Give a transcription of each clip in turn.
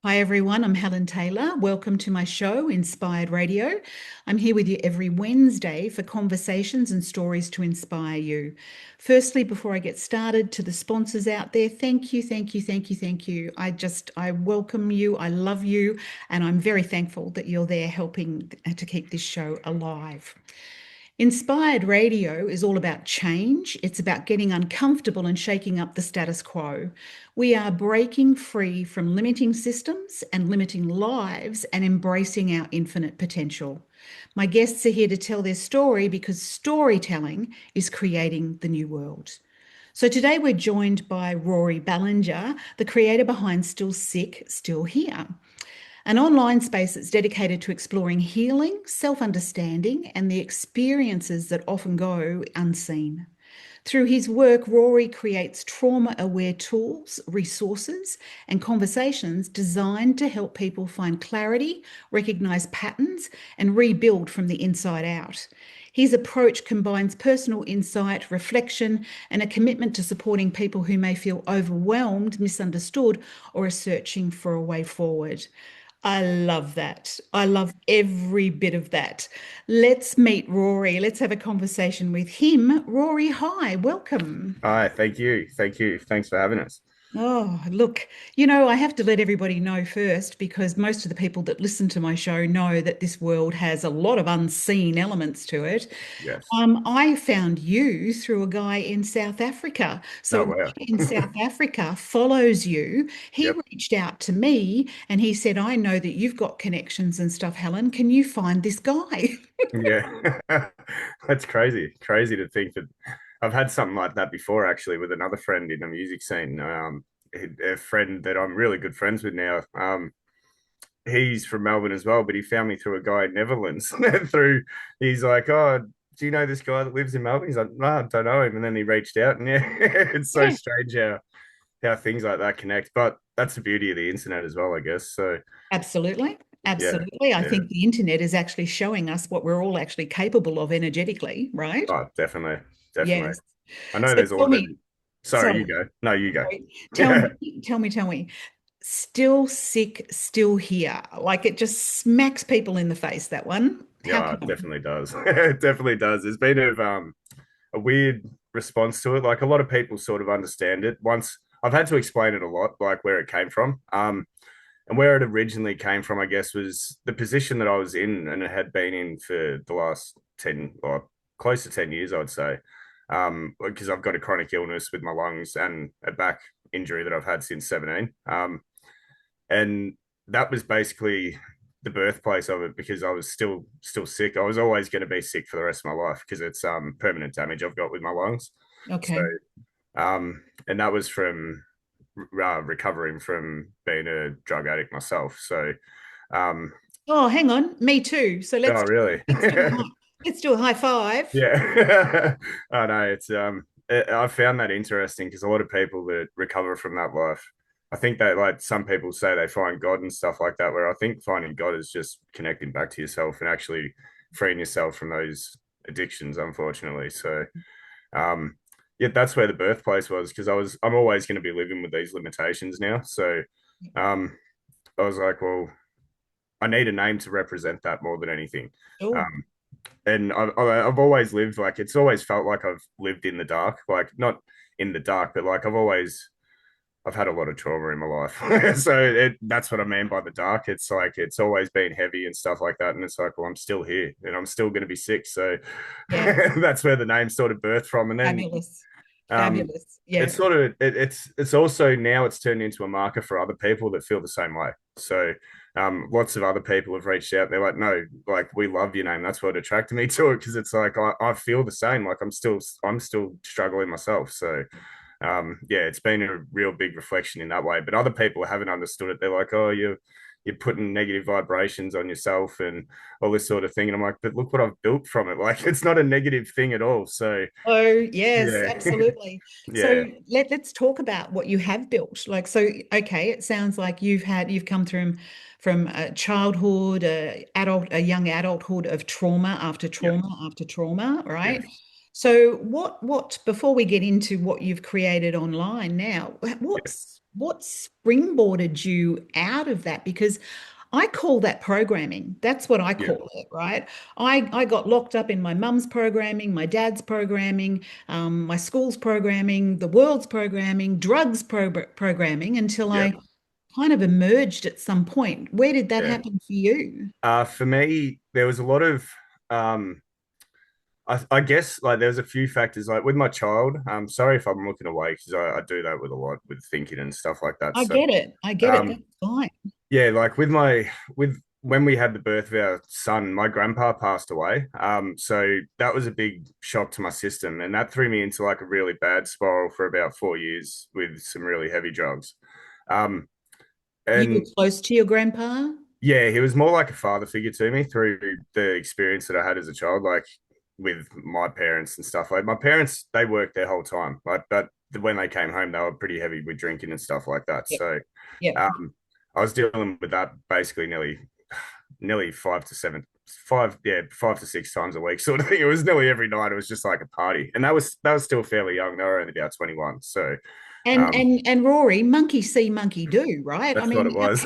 Hi everyone, I'm Helen Taylor. Welcome to my show, Inspired Radio. I'm here with you every Wednesday for conversations and stories to inspire you. Firstly, before I get started, to the sponsors out there, thank you, thank you, thank you, thank you. I welcome you, I love you, and I'm very thankful that you're there helping to keep this show alive. Inspired radio is all about change. It's about getting uncomfortable and shaking up the status quo. We are breaking free from limiting systems and limiting lives and embracing our infinite potential. My guests are here to tell their story because storytelling is creating the new world. So today we're joined by Rory Ballinger, the creator behind Still Sick, Still Here, an online space that's dedicated to exploring healing, self understanding, and the experiences that often go unseen. Through his work, Rory creates trauma aware tools, resources, and conversations designed to help people find clarity, recognize patterns, and rebuild from the inside out. His approach combines personal insight, reflection, and a commitment to supporting people who may feel overwhelmed, misunderstood, or are searching for a way forward. I love that. I love every bit of that. Let's meet Rory. Let's have a conversation with him. Rory, hi, welcome. Hi, thank you. Thank you. Thanks for having us. Oh, look, I have to let everybody know first because most of the people that listen to my show know that this world has a lot of unseen elements to it. Yes. I found you through a guy in South Africa. So Oh, a wow. guy in South Africa follows you. He Yep. reached out to me and he said, I know that you've got connections and stuff, Helen. Can you find this guy? Yeah. That's crazy. Crazy to think that I've had something like that before, actually, with another friend in the music scene. A friend that I'm really good friends with now. He's from Melbourne as well, but he found me through a guy in Netherlands. He's like, "Oh, do you know this guy that lives in Melbourne?" He's like, "No, I don't know him." And then he reached out, and yeah, it's so Yeah, strange how things like that connect. But that's the beauty of the internet as well, I guess. So absolutely. yeah, Absolutely. I yeah. think the internet is actually showing us what we're all actually capable of energetically, right? Oh, definitely, definitely. Yes. I know So there's tell all the. me, Sorry, you sorry, go. No, you go. sorry. Tell Yeah, me, tell me. Still sick, still here. Like it just smacks people in the face, that one. How yeah, it come? definitely does. It definitely does. There's been a weird response to it. Like a lot of people sort of understand it. Once I've had to explain it a lot, like where it came from. And where it originally came from, I guess, was the position that I was in, and it had been in for the last 10 or close to 10 years, I'd say. Because I've got a chronic illness with my lungs and a back injury that I've had since 17. And that was basically the birthplace of it because I was still sick. I was always going to be sick for the rest of my life because it's permanent damage I've got with my lungs. So Okay. and that was from recovering from being a drug addict myself. So um, Oh, hang on. Me too. So oh really? let's do a high five. Yeah. I know I found that interesting because a lot of people that recover from that life, I think that like some people say they find God and stuff like that, where I think finding God is just connecting back to yourself and actually freeing yourself from those addictions, unfortunately. So um yeah, that's where the birthplace was because I'm always going to be living with these limitations now. So um I was like, well, I need a name to represent that more than anything. Oh, Um, and I've always lived like it's always felt like I've lived in the dark, like not in the dark, but like I've had a lot of trauma in my life, so that's what I mean by the dark. It's like it's always been heavy and stuff like that, and it's like, well, I'm still here, and I'm still going to be sick, so yeah. that's where the name sort of birthed from. And then Fabulous. um, Fabulous. Yeah. it's also now it's turned into a marker for other people that feel the same way. So lots of other people have reached out. They're like, no, like we love your name. That's what attracted me to it because it's like I feel the same. Like I'm still struggling myself. So yeah, it's been a real big reflection in that way. But other people haven't understood it. They're like, oh, you're putting negative vibrations on yourself and all this sort of thing. And I'm like, but look what I've built from it. Like it's not a negative thing at all. So Oh, yes, yeah, absolutely. So yeah, let's talk about what you have built. Like, so, okay, it sounds like you've come through from a childhood, a young adulthood of trauma after yeah, trauma after trauma, right? yes, So before we get into what you've created online now, yeah. what springboarded you out of that? Because I call that programming. That's what I Yeah, call it, right? I got locked up in my mum's programming, my dad's programming, my school's programming, the world's programming, programming until yeah, I kind of emerged at some point. Where did that yeah. happen for you? For me, there was a lot of um, I guess like there's a few factors like with my child. Sorry if I'm looking away because I do that with a lot with thinking and stuff like that. I So get it. I get it. um, That's fine. yeah, like with when we had the birth of our son, my grandpa passed away. So that was a big shock to my system, and that threw me into like a really bad spiral for about 4 years with some really heavy drugs. Um, You were and close to your grandpa? yeah, he was more like a father figure to me through the experience that I had as a child, like with my parents and stuff. Like my parents, they worked their whole time, like, but when they came home, they were pretty heavy with drinking and stuff like that. Yep. So, Yep. I was dealing with that basically nearly 5 to 6 times a week, sort of thing. It was nearly every night. It was just like a party, and that was still fairly young. They were only about 21, so And um, and Rory, monkey see, monkey do, right? I that's what mean, it was.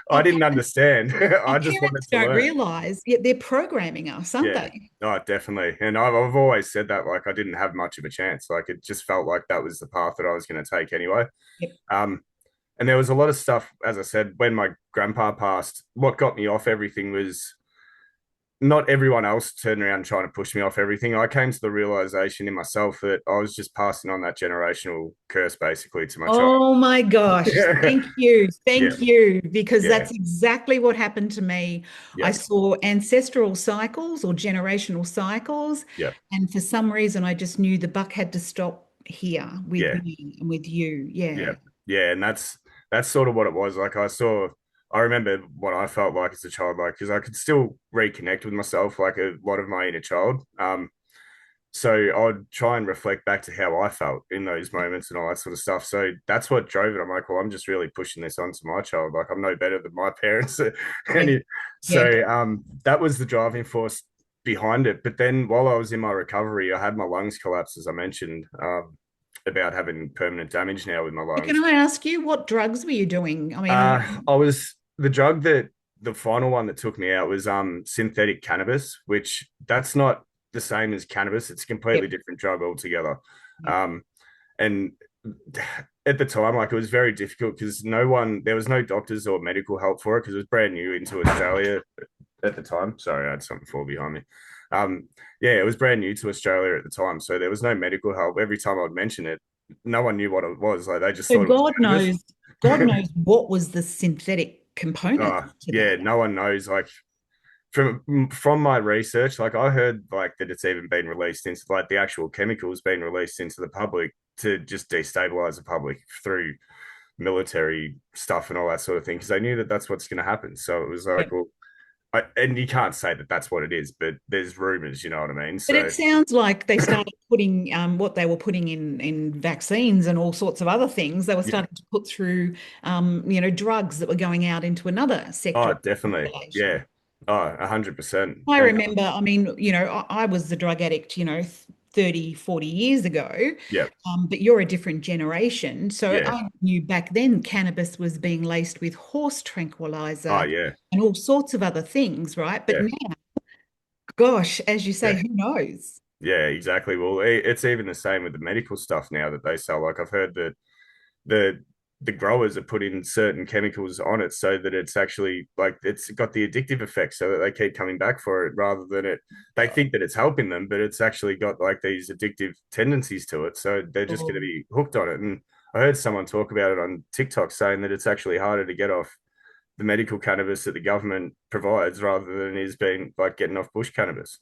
I our didn't parents, understand. our I just wanted parents to don't learn. realize yet they're programming us, aren't Yeah. they? Oh, definitely. And I've always said that like I didn't have much of a chance. Like it just felt like that was the path that I was going to take anyway. Yep. Um, and there was a lot of stuff, as I said, when my grandpa passed, what got me off everything was not everyone else turned around trying to push me off everything. I came to the realization in myself that I was just passing on that generational curse basically to my child. Oh my gosh. Thank you. Yeah. Thank you. Because Yeah. that's exactly what happened to me. I Yeah. saw ancestral cycles or generational cycles. Yeah. And for some reason, I just knew the buck had to stop here with Yeah. me and with you. Yeah, Yeah. yeah, and that's sort of what it was. Like I remember what I felt like as a child, like because I could still reconnect with myself, like a lot of my inner child. So I'd try and reflect back to how I felt in those moments and all that sort of stuff. So that's what drove it. I'm like, well, I'm just really pushing this onto my child. Like I'm no better than my parents, Yeah. Yeah. that was the driving force behind it. But then while I was in my recovery, I had my lungs collapse, as I mentioned. About having permanent damage now with my lungs. Can I ask you, what drugs were you doing? I mean, I was the drug that the final one that took me out was synthetic cannabis, which that's not the same as cannabis. It's a completely yep, different drug altogether. yep. Um, and at the time, like it was very difficult because there was no doctors or medical help for it because it was brand new into Australia at the time. Sorry, I had something fall behind me. Yeah, it was brand new to Australia at the time, so there was no medical help. Every time I'd mention it, no one knew what it was. Like they just So thought it was God cannabis. knows what was the synthetic component to Yeah, that. no one knows. Like from my research, like I heard like that it's even been released into like the actual chemicals being released into the public to just destabilize the public through military stuff and all that sort of thing because they knew that that's what's going to happen. So it was like, Yep. well, and you can't say that that's what it is, but there's rumors, you know what I mean? But So it sounds like they started putting what they were putting in vaccines and all sorts of other things. They were yeah, starting to put through, drugs that were going out into another sector oh, of the definitely, population. yeah, oh, 100%, I and remember, I mean, I was the drug addict, 30, 40 years ago, yeah, but you're a different generation. So yeah, I knew back then cannabis was being laced with horse oh, tranquilizer yeah, and all sorts of other things, right? But yeah, now, gosh, as you say, yeah. who knows? Yeah, exactly. Well, it's even the same with the medical stuff now that they sell. Like I've heard that the the growers are putting certain chemicals on it so that it's actually like it's got the addictive effect so that they keep coming back for it rather than it they think that it's helping them, but it's actually got like these addictive tendencies to it. So they're just going to Oh, be hooked on it. And I heard someone talk about it on TikTok saying that it's actually harder to get off the medical cannabis that the government provides rather than is being like getting off bush cannabis.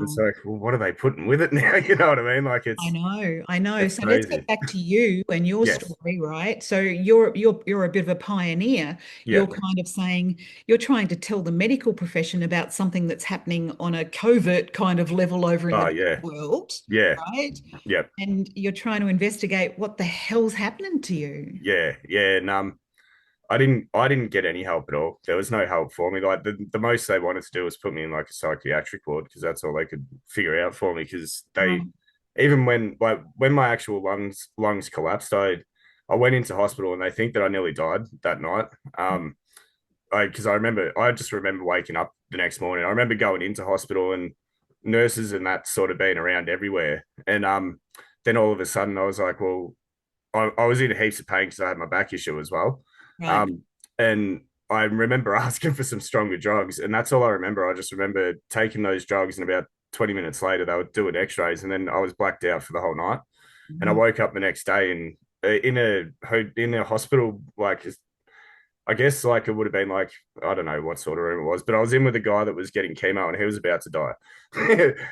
It's wow. like, well, what are they putting with it now? You know what I mean? Like I know, I know. it's So let's get crazy. back to you and your Yes. story, right? So you're a bit of a pioneer. Yeah. You're kind of saying you're trying to tell the medical profession about something that's happening on a covert kind of level over in Oh the yeah. world, Yeah. right? Yeah. And you're trying to investigate what the hell's happening to you. Yeah. Yeah. And I didn't get any help at all. There was no help for me. Like the most they wanted to do was put me in like a psychiatric ward because that's all they could figure out for me. Because they Right. even when my actual lungs collapsed, I I went into hospital and they think that I nearly died that night. Because I just remember waking up the next morning. I remember going into hospital and nurses and that sort of being around everywhere. And then all of a sudden I was like, well, I was in heaps of pain because I had my back issue as well. Right. And I remember asking for some stronger drugs, and that's all I remember. I just remember taking those drugs, and about 20 minutes later, they were doing X-rays, and then I was blacked out for the whole night. And I Mhm. woke up the next day and in a hospital, like I guess like it would have been like I don't know what sort of room it was, but I was in with a guy that was getting chemo and he was about to die.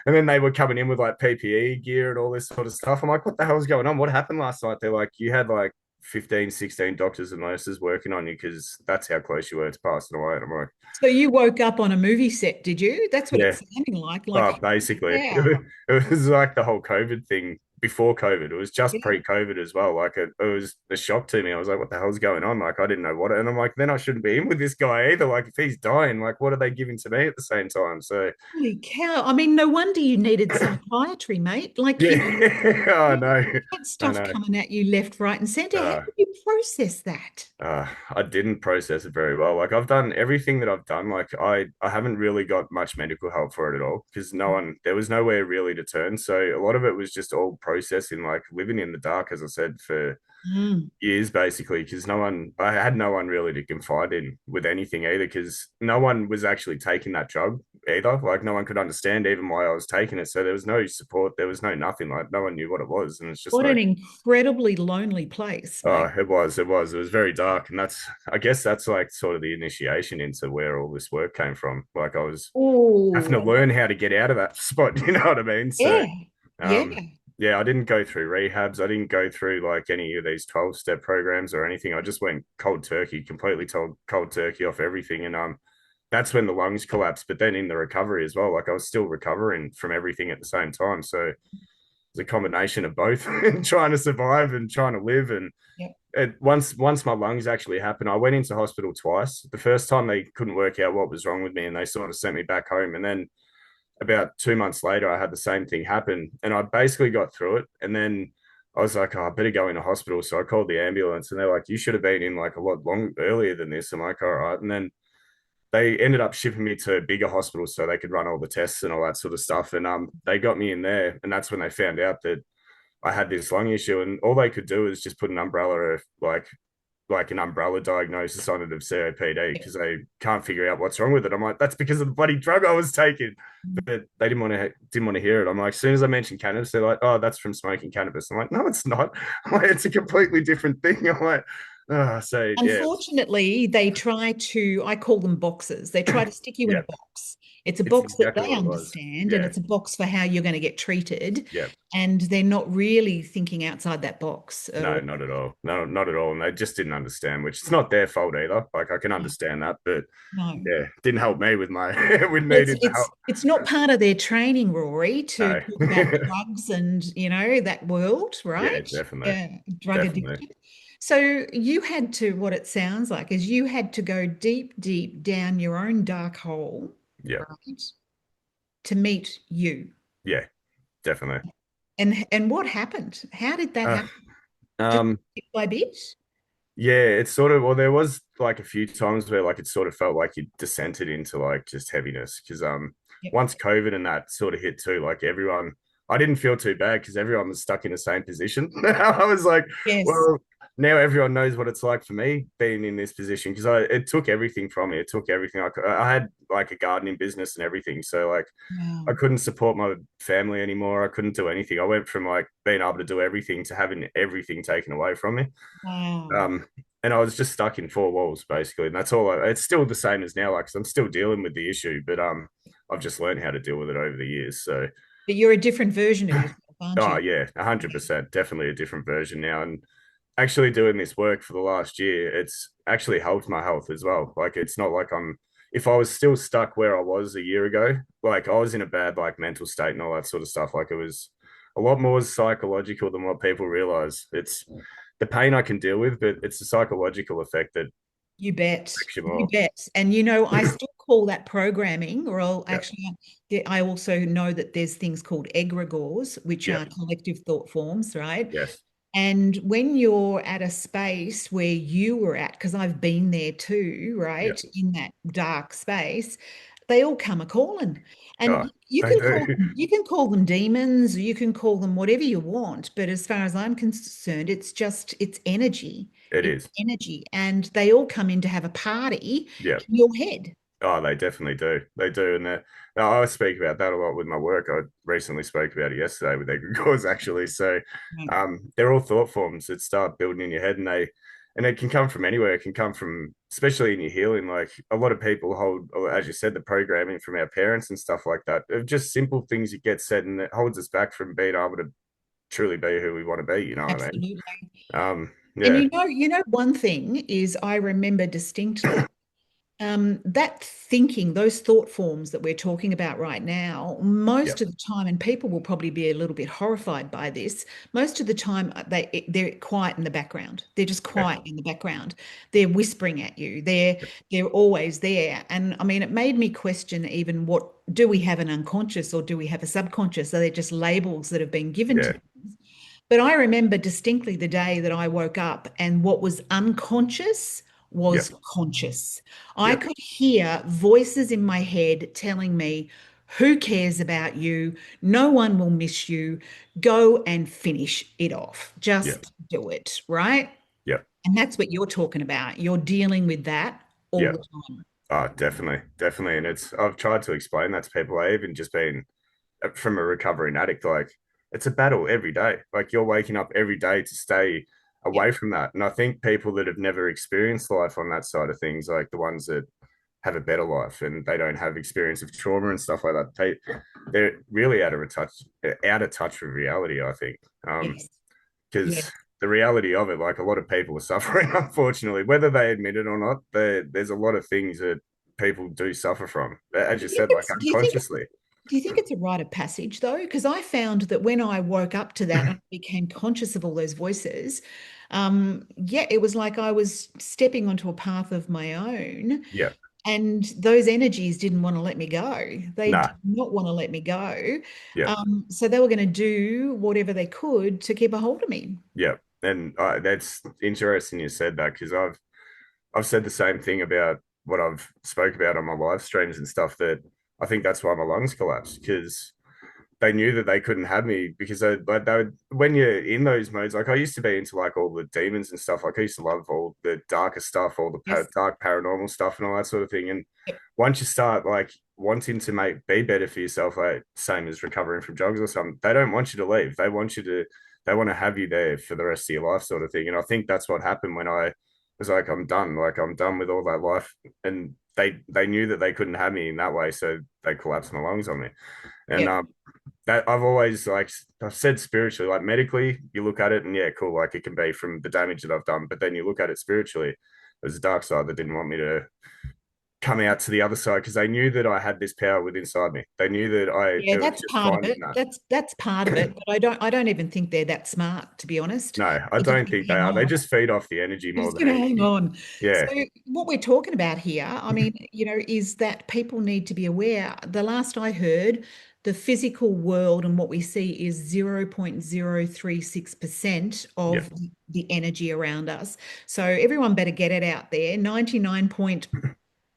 And then they were coming in with like PPE gear and all this sort of stuff. I'm like, what the hell's going on? What happened last night? They're like, you had like 15, 16 doctors and nurses working on you because that's how close you were to passing away. And I'm like, So you woke up on a movie set, did you? That's what yeah, it's sounding like. oh, Like, basically, yeah, it was like the whole COVID thing before COVID. It was just yeah. pre-COVID as well. Like it was a shock to me. I was like, "What the hell's going on?" Like I didn't know what. And I'm like, then I shouldn't be in with this guy either. Like if he's dying, like what are they giving to me at the same time? So Holy cow. I mean, no wonder you needed psychiatry, mate. Like, yeah, oh you no, had I stuff know. coming at you left, right, and center. How Uh, did you process that? I didn't process it very well. Like I've done everything that I've done. Like I haven't really got much medical help for it at all because there was nowhere really to turn. So a lot of it was just all processing, like living in the dark, as I said, for Mm. years basically because I had no one really to confide in with anything either because no one was actually taking that drug either. Like no one could understand even why I was taking it. So there was no support, there was no nothing. Like no one knew what it was. And it's just What an like, incredibly lonely place, oh, mate. it was very dark. And I guess that's like sort of the initiation into where all this work came from. Like I was having to Oh, learn how to get out of that spot, you know what I mean? So yeah, yeah. um, yeah, I didn't go through rehabs. I didn't go through like any of these 12-step programs or anything. I just went cold turkey, completely told cold turkey off everything. And that's when the lungs collapsed. But then in the recovery as well, like I was still recovering from everything at the same time. So it's a combination of both trying to survive and trying to live. And Yeah. once my lungs actually happened, I went into hospital twice. The first time they couldn't work out what was wrong with me and they sort of sent me back home. And then about 2 months later, I had the same thing happen, and I basically got through it. And then I was like, oh, I better go into hospital. So I called the ambulance, and they're like, you should have been in like a lot long earlier than this. I'm like, all right. And then they ended up shipping me to bigger hospitals so they could run all the tests and all that sort of stuff. And they got me in there, and that's when they found out that I had this lung issue, and all they could do is just put an umbrella of like an umbrella diagnosis on it of COPD Yeah. because they can't figure out what's wrong with it. I'm like, that's because of the bloody drug I was taking. But they didn't want to hear it. I'm like, as soon as I mentioned cannabis, they're like, oh, that's from smoking cannabis. I'm like, no, it's not. I'm like, it's a completely different thing. I'm like, oh, so yeah, Unfortunately, they try to, I call them boxes. They try to stick you in yeah, a box. It's a it's box that exactly they what it was. understand, and Yeah, it's a box for how you're going to get treated. yeah. And they're not really thinking outside that box at No, all. not at all. No, not at all. And they just didn't understand, which it's not their fault either. Like I can No, understand that, but no. yeah, didn't help me with my with It's needing the it's help. it's not part of their training, Rory, to No. talk about drugs and that world, Yeah, right? definitely. Yeah, drug Definitely. addiction. So you had to, what it sounds like is you had to go deep, deep down your own dark hole, Yeah. right, to meet you. Yeah, definitely. And what happened? How did that Uh, happen? Just um, bit by bit? yeah, it's sort of, well, there was like a few times where like it sort of felt like you descended into like just heaviness because Yep. once COVID and that sort of hit too, like everyone, I didn't feel too bad because everyone was stuck in the same position. I was like, Yes. well, now everyone knows what it's like for me being in this position because it took everything from me. It took everything. I had like a gardening business and everything, so like I Wow. couldn't support my family anymore. I couldn't do anything. I went from like being able to do everything to having everything taken away from me. Wow. Um, and I was just stuck in four walls basically, and that's all. It's still the same as now, like 'cause I'm still dealing with the issue, but I've just learned how to deal with it over the years. So, But you're a different version of yourself, aren't oh you? yeah, 100%, definitely a different version now. And actually doing this work for the last year, it's actually helped my health as well. Like it's not like if I was still stuck where I was a year ago, like I was in a bad like mental state and all that sort of stuff. Like it was a lot more psychological than what people realize. It's the pain I can deal with, but it's the psychological effect that You bet. affects you You more. bet. And I still call that programming, or Yeah, I also know that there's things called egregores, which yeah, are collective thought forms, right? yes, And when you're at a space where you were at, because I've been there too, Yeah. right, in that dark space, they all come a calling. Oh, And they do. you can call them demons, or you can call them whatever you want. But as far as I'm concerned, it's energy. It It's is. energy. And they all come in to have a party Yeah. in your head. Oh, they definitely do. They do. And I speak about that a lot with my work. I recently spoke about it yesterday with egregores, actually. So Right. they're all thought forms that start building in your head, and it can come from anywhere. It can come from, especially in your healing. Like a lot of people hold, as you said, the programming from our parents and stuff like that. Of just simple things that get said, and it holds us back from being able to truly be who we want to be. You know what I mean? Absolutely. And Yeah. one thing is I remember distinctly that thinking, those thought forms that we're talking about right now, Yeah. most of the time, and people will probably be a little bit horrified by this, most of the time they're quiet in the background. They're just Yeah. quiet in the background. They're whispering at you. They're always there. And I mean, it made me question even what do we have an unconscious or do we have a subconscious? Are they just labels that have been given to Yeah. them? But I remember distinctly the day that I woke up and what was unconscious Yeah. was conscious. I Yeah. could hear voices in my head telling me, who cares about you? No one will miss you. Go and finish it off. Yeah. Just do it, right? Yeah. And that's what you're talking about. You're dealing with that all Yeah. the time. Oh, definitely, definitely. And I've tried to explain that to people. I even just been from a recovering addict, like it's a battle every day. Like you're waking up every day to stay Yep. away from that. And I think people that have never experienced life on that side of things, like the ones that have a better life and they don't have experience of trauma and stuff like that, they're really out of touch with reality, I think. Yes. Because Yes. the reality of it, like a lot of people are suffering, unfortunately, whether they admit it or not. There's a lot of things that people do suffer from, as you said, like unconsciously. Do you think it's a rite of passage though? Because I found that when I woke up to that and became conscious of all those voices, yeah, it was like I was stepping onto a path of my own, Yeah. and those energies didn't want to let me go. They did Nah. not want to let me go. Yeah. So they were going to do whatever they could to keep a hold of me. Yeah. And that's interesting you said that because I've said the same thing about what I've spoke about on my live streams and stuff that I think that's why my lungs collapsed because they knew that they couldn't have me because they would, when you're in those modes, like I used to be into like all the demons and stuff. Like I used to love all the darker stuff, all the Yes. dark paranormal stuff and all that sort of thing. And Yep. once you start like wanting to be better for yourself, like same as recovering from drugs or something, they don't want you to leave. They want to have you there for the rest of your life, sort of thing. And I think that's what happened when I was like, I'm done. Like I'm done with all that life. And they knew that they couldn't have me in that way, so they collapsed my lungs on me. And Yep. that I've always like I've said spiritually, like medically, you look at it and yeah, cool, like it can be from the damage that I've done, but then you look at it spiritually, there's a dark side that didn't want me to come out to the other side because they knew that I had this power within inside me. They knew that Yeah, it was that's just part of finding it. that. That's part of it. But I don't even think they're that smart, to be honest. No, I They're just don't going think to they hang are. They on. just feed off the energy They're more just than going to hang anything. on. So Yeah, what we're talking about here, I mean, is that people need to be aware. The last I heard, the physical world and what we see is 0.036% yeah, of the energy around us. So everyone better get it out there. 99 point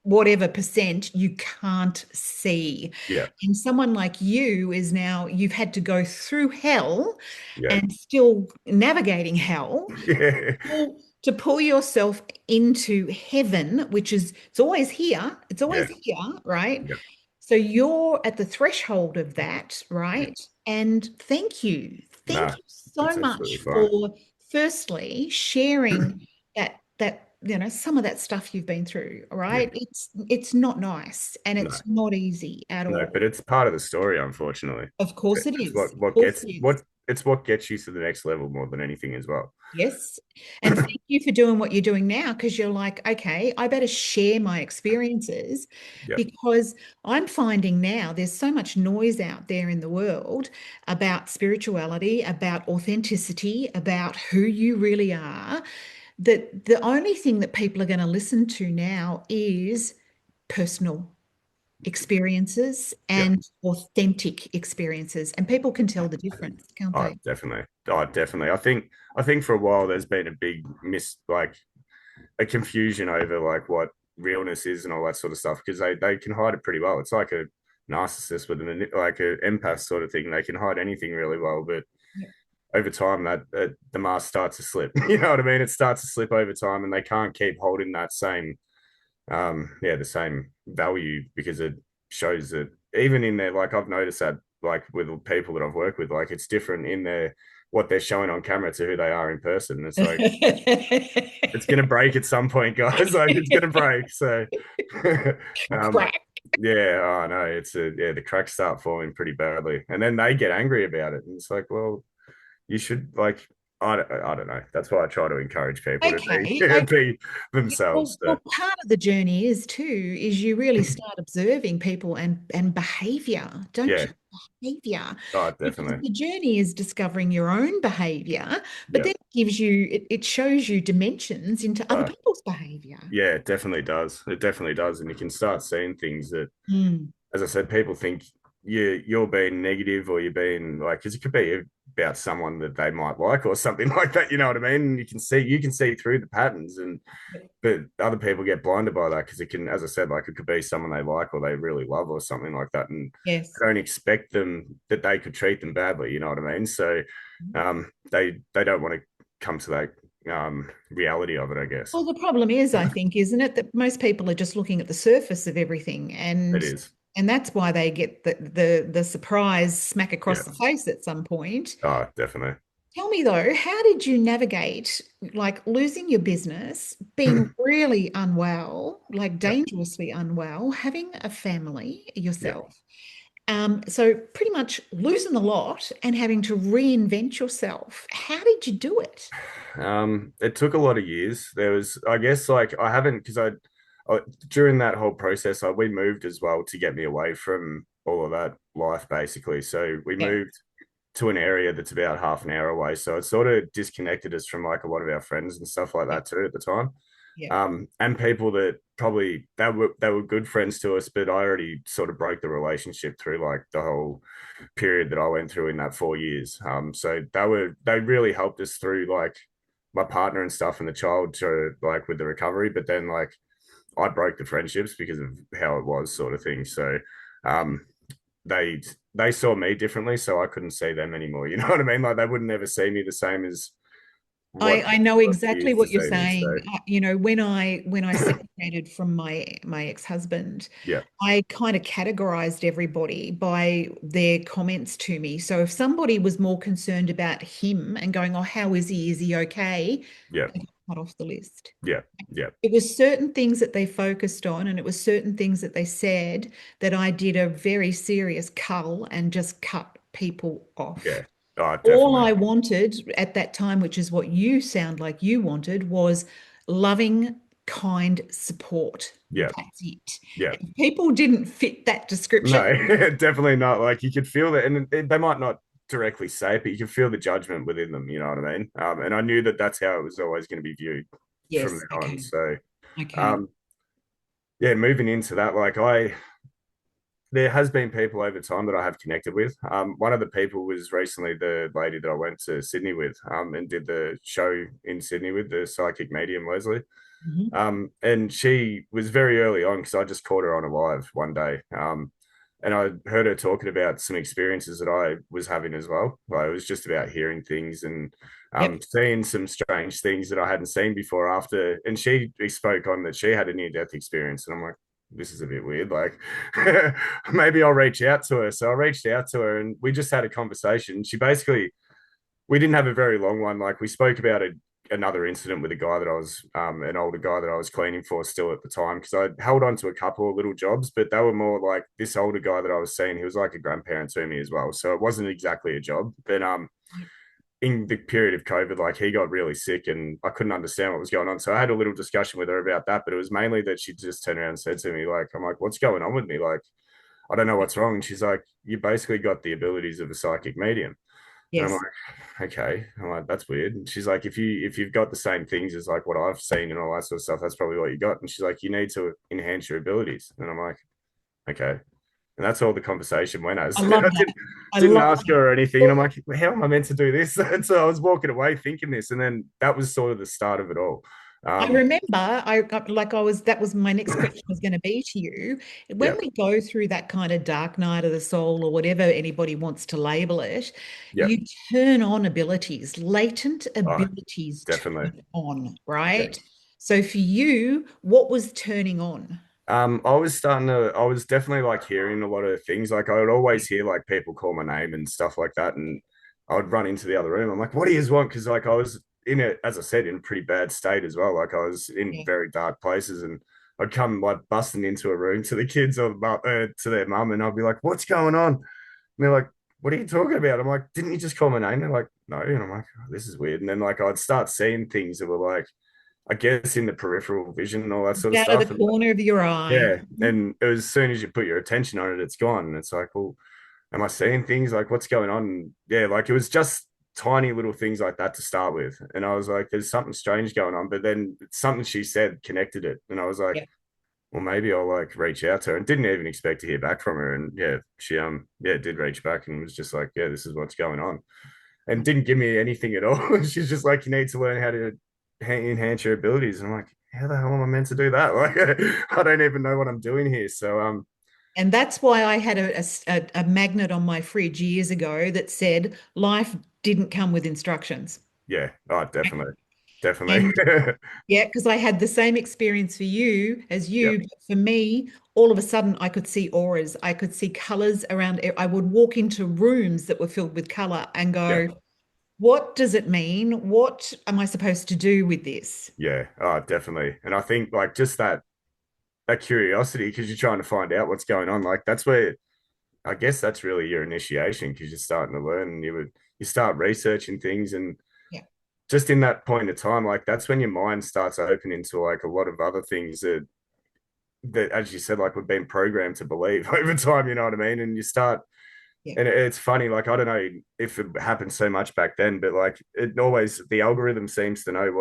whatever percent you can't see. yeah, And someone like you is now, you've had to go through hell yeah, and still navigating hell yeah, to pull yourself into heaven, which is, it's yeah, always here, right? yeah. So you're at the threshold of that, Yeah. right? And thank you. Thank Nah, you so it's absolutely much fine. for firstly sharing some of that stuff you've been through, all Yeah, right? It's not nice and no. it's not easy at No, all. but it's part of the story, unfortunately. Of course it It's is. Of what course gets it is. what gets you to the next level more than anything as well. Yes. And thank you for doing what you're doing now because you're like, okay, I better share my experiences Yeah, because I'm finding now there's so much noise out there in the world about spirituality, about authenticity, about who you really are, that the only thing that people are going to listen to now is personal experiences yeah. and authentic experiences. And people can tell the difference, can't Oh, they? definitely. Oh, definitely. I think for a while there's been a big like a confusion over like what realness is and all that sort of stuff because they can hide it pretty well. It's like a narcissist with an like a empath sort of thing. They can hide anything really well, but Yeah. over time that the mask starts to slip. You know what I mean? It starts to slip over time, and they can't keep holding that same the same value because it shows that even in there, like I've noticed that like with people that I've worked with, like it's different in their what they're showing on camera to who they are in person. It's like it's gonna break at some point, guys. Like it's gonna break. So um Crack. yeah, oh no, the cracks start falling pretty badly. And then they get angry about it. And it's like, well, you should like I don't know. That's why I try to encourage people to Okay. be Okay. be Yeah, themselves. well, part of the journey is too, is you really start observing people and behavior, don't Yeah, you? Behavior. oh, Because definitely. the journey is discovering your own behavior, but Yeah. then it shows you dimensions into other Uh, people's behavior. yeah, it definitely does. It definitely does. And you can start seeing things that, Mm. as I said, people think you're being negative or you're being like, because it could be about someone that they might like or something like that. You know what I mean? And you can see through the patterns, and but other people get blinded by that because it can, as I said, like it could be someone they like or they really love or something like that, and Yes. they don't expect them that they could treat them badly. You know what I mean? So, they don't want to come to that reality of it, I guess. Well, the problem is, I think, isn't it, that most people are just looking at the surface of everything, It is. and that's why they get the surprise smack Yeah. across the face at some point. Oh, definitely. Tell me though, how did you navigate like losing your business, being really unwell, like Yeah. dangerously unwell, having a family Yeah. yourself? So pretty much losing the lot and having to reinvent yourself. How did you do it? It took a lot of years. There was, I guess, like I haven't because I during that whole process, we moved as well to get me away from all of that life, basically. So we Yeah, moved to an area that's about half an hour away. So it sort of disconnected us from like a lot of our friends and stuff like yeah, that too at the time. yeah. And people that probably they were good friends to us, but I already sort of broke the relationship through like the whole period that I went through in that 4 years. So they really helped us through like my partner and stuff and the child to like with the recovery. But then like I broke the friendships because of how it was sort of thing. So um, they they saw me differently, so I couldn't see them anymore. You know what I mean? Like they would never see me the same as what I know they exactly used to what you're see me. So saying. You know, when I separated from my ex-husband, yeah, I kind of categorized everybody by their comments to me. So if somebody was more concerned about him and going, "Oh, how is he? Is he okay?" yeah, They got cut off the list. yeah, yeah, It was certain things that they focused on, and it was certain things that they said that I did a very serious cull and just cut people off. yeah. Oh, All definitely. I wanted at that time, which is what you sound like you wanted, was loving, kind support. Yeah, That's it. yeah. If people didn't fit that description, No, definitely not. Like you could feel that, and they might not directly say it, but you can feel the judgment within them. You know what I mean? And I knew that that's how it was always going to be viewed from yes, then on. okay, So, okay. um, yeah, moving into that, like there has been people over time that I have connected with. One of the people was recently the lady that I went to Sydney with, and did the show in Sydney with the psychic medium Leslie. Mhm. And she was very early on because I just caught her on a live one day. And I heard her talking about some experiences that I was having as well. Like it was just about hearing things and Yep. seeing some strange things that I hadn't seen before after. And she spoke on that she had a near death experience. And I'm like, this is a bit weird. Like, maybe I'll reach out to her. So I reached out to her and we just had a conversation. She basically, we didn't have a very long one. Like, we spoke about another incident with a guy that I was, an older guy that I was cleaning for still at the time, because I held on to a couple of little jobs, but they were more like this older guy that I was seeing. He was like a grandparent to me as well. So it wasn't exactly a job. But in the period of COVID, like he got really sick and I couldn't understand what was going on. So I had a little discussion with her about that, but it was mainly that she just turned around and said to me, like, I'm like, what's going on with me? Like, I don't know what's wrong. And she's like, you basically got the abilities of a psychic medium. And I'm Yes. like, okay. I'm like, that's weird. And she's like, if you've got the same things as like what I've seen and all that sort of stuff, that's probably what you got. And she's like, you need to enhance your abilities. And I'm like, okay. And that's all the conversation went as. I I love that. I didn't love ask her or anything. And I'm that. like, how am I meant to do this? And so I was walking away thinking this. And then that was sort of the start of it all. I Um, remember I got like I was that was my next question was going to be to you. When yeah, we go through that kind of dark night of the soul or whatever anybody wants to label it, yeah. you turn on abilities, latent Oh, abilities definitely. turn on, Yeah. right? So for you, what was turning on? I was definitely like hearing a lot of things. Like I would always hear like people call my name and stuff like that. And I would run into the other room. I'm like, what do you want? Because like I was in it, as I said, in a pretty bad state as well. Like I was in Yeah. very dark places and I'd come like busting into a room to the kids or to their mum and I'd be like, what's going on? And they're like, what are you talking about? I'm like, didn't you just call my name? They're like, no. And I'm like, oh, this is weird. And then like I'd start seeing things that were like, I guess in the peripheral vision and all that sort of Out of stuff. the corner of your eye. Yeah, and it was as soon as you put your attention on it, it's gone. And it's like, well, am I seeing things like what's going on? And yeah, like it was just tiny little things like that to start with. And I was like, there's something strange going on. But then something she said connected it. And I was like, Yeah. well, maybe I'll like reach out to her and didn't even expect to hear back from her. And yeah, she yeah, did reach back and was just like, yeah, this is what's going on. And didn't give me anything at all. She's just like, you need to learn how to enhance your abilities. And I'm like, how the hell am I meant to do that? Like, I don't even know what I'm doing here. So, And that's why I had a magnet on my fridge years ago that said life didn't come with instructions. yeah, oh, definitely, definitely. And yeah, because I had the same experience for you as Yep, you. But for me, all of a sudden, I could see auras. I could see colors around. I would walk into rooms that were filled with color and yeah, go, what does it mean? What am I supposed to do with this? yeah, oh, definitely. And I think like just that curiosity because you're trying to find out what's going on. Like that's where I guess that's really your initiation because you're starting to learn and you start researching things and Yeah, just in that point of time, like that's when your mind starts opening to like a lot of other things that as you said, like we've been programmed to believe over time, you know what I mean? And you start, yeah. and it's funny, like I don't know if it happened so much back then, but like it always the algorithm seems to know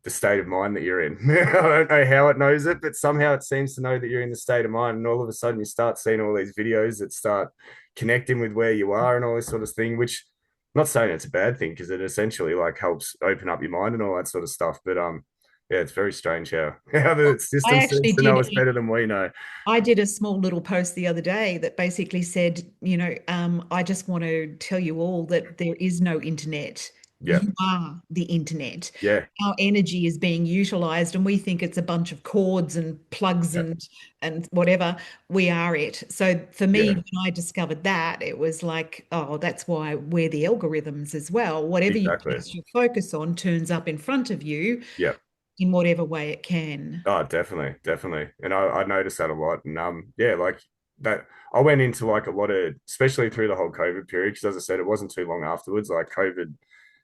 the state of mind that you're in. I don't know how it knows it, but somehow it seems to know that you're in the state of mind, and all of a sudden you start seeing all these videos that start connecting with where you are and all this sort of thing, which I'm not saying it's a bad thing because it essentially like helps open up your mind and all that sort of stuff. But yeah, it's very strange how the I system actually seems to know did. us better than we know. I did a small little post the other day that basically said, I just want to tell you all that there is no internet. Yeah, You are the internet. yeah, Our energy is being utilized, and we think it's a bunch of cords and plugs yeah, and whatever. We are it. So for me, yeah, when I discovered that, it was like, oh, that's why we're the algorithms as well. Whatever you exactly. place your focus on turns up in front of you Yeah. in whatever way it can. Oh, definitely, definitely. And I noticed that a lot. And yeah, like that I went into like a lot of especially through the whole COVID period, because as I said, it wasn't too long afterwards. Like COVID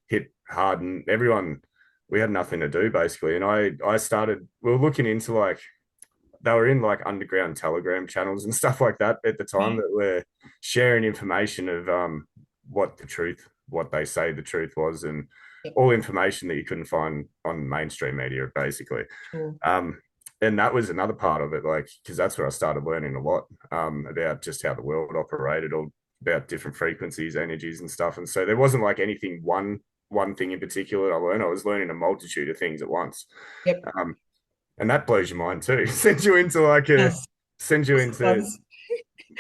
hit hard and everyone we had nothing to do basically. And I started we were looking into like they were in like underground telegram channels and stuff like that at the time Yeah. that were sharing information of what the truth what they say the truth was and Yep, all information that you couldn't find on mainstream media basically. sure. um and that was another part of it, like because that's where I started learning a lot about just how the world operated, or about different frequencies, energies, and stuff. And so there wasn't like anything one thing in particular I learned. I was learning a multitude of things at once. Yep. um, and that blows your mind too. Yes. Sends you Of course it into does.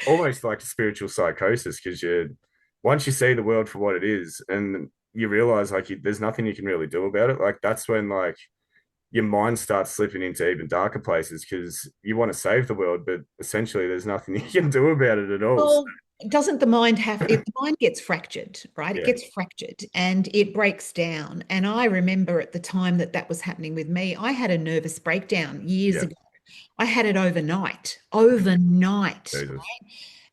almost like a spiritual psychosis because you once you see the world for what it is and you realize like there's nothing you can really do about it. Like that's when like your mind starts slipping into even darker places because you want to save the world, but essentially there's nothing you can do about it at all. So, Well, doesn't the mind have it? The mind gets fractured, right? It yeah, gets fractured and it breaks down. And I remember at the time that that was happening with me, I had a nervous breakdown years yeah, ago. I had it overnight. Jesus,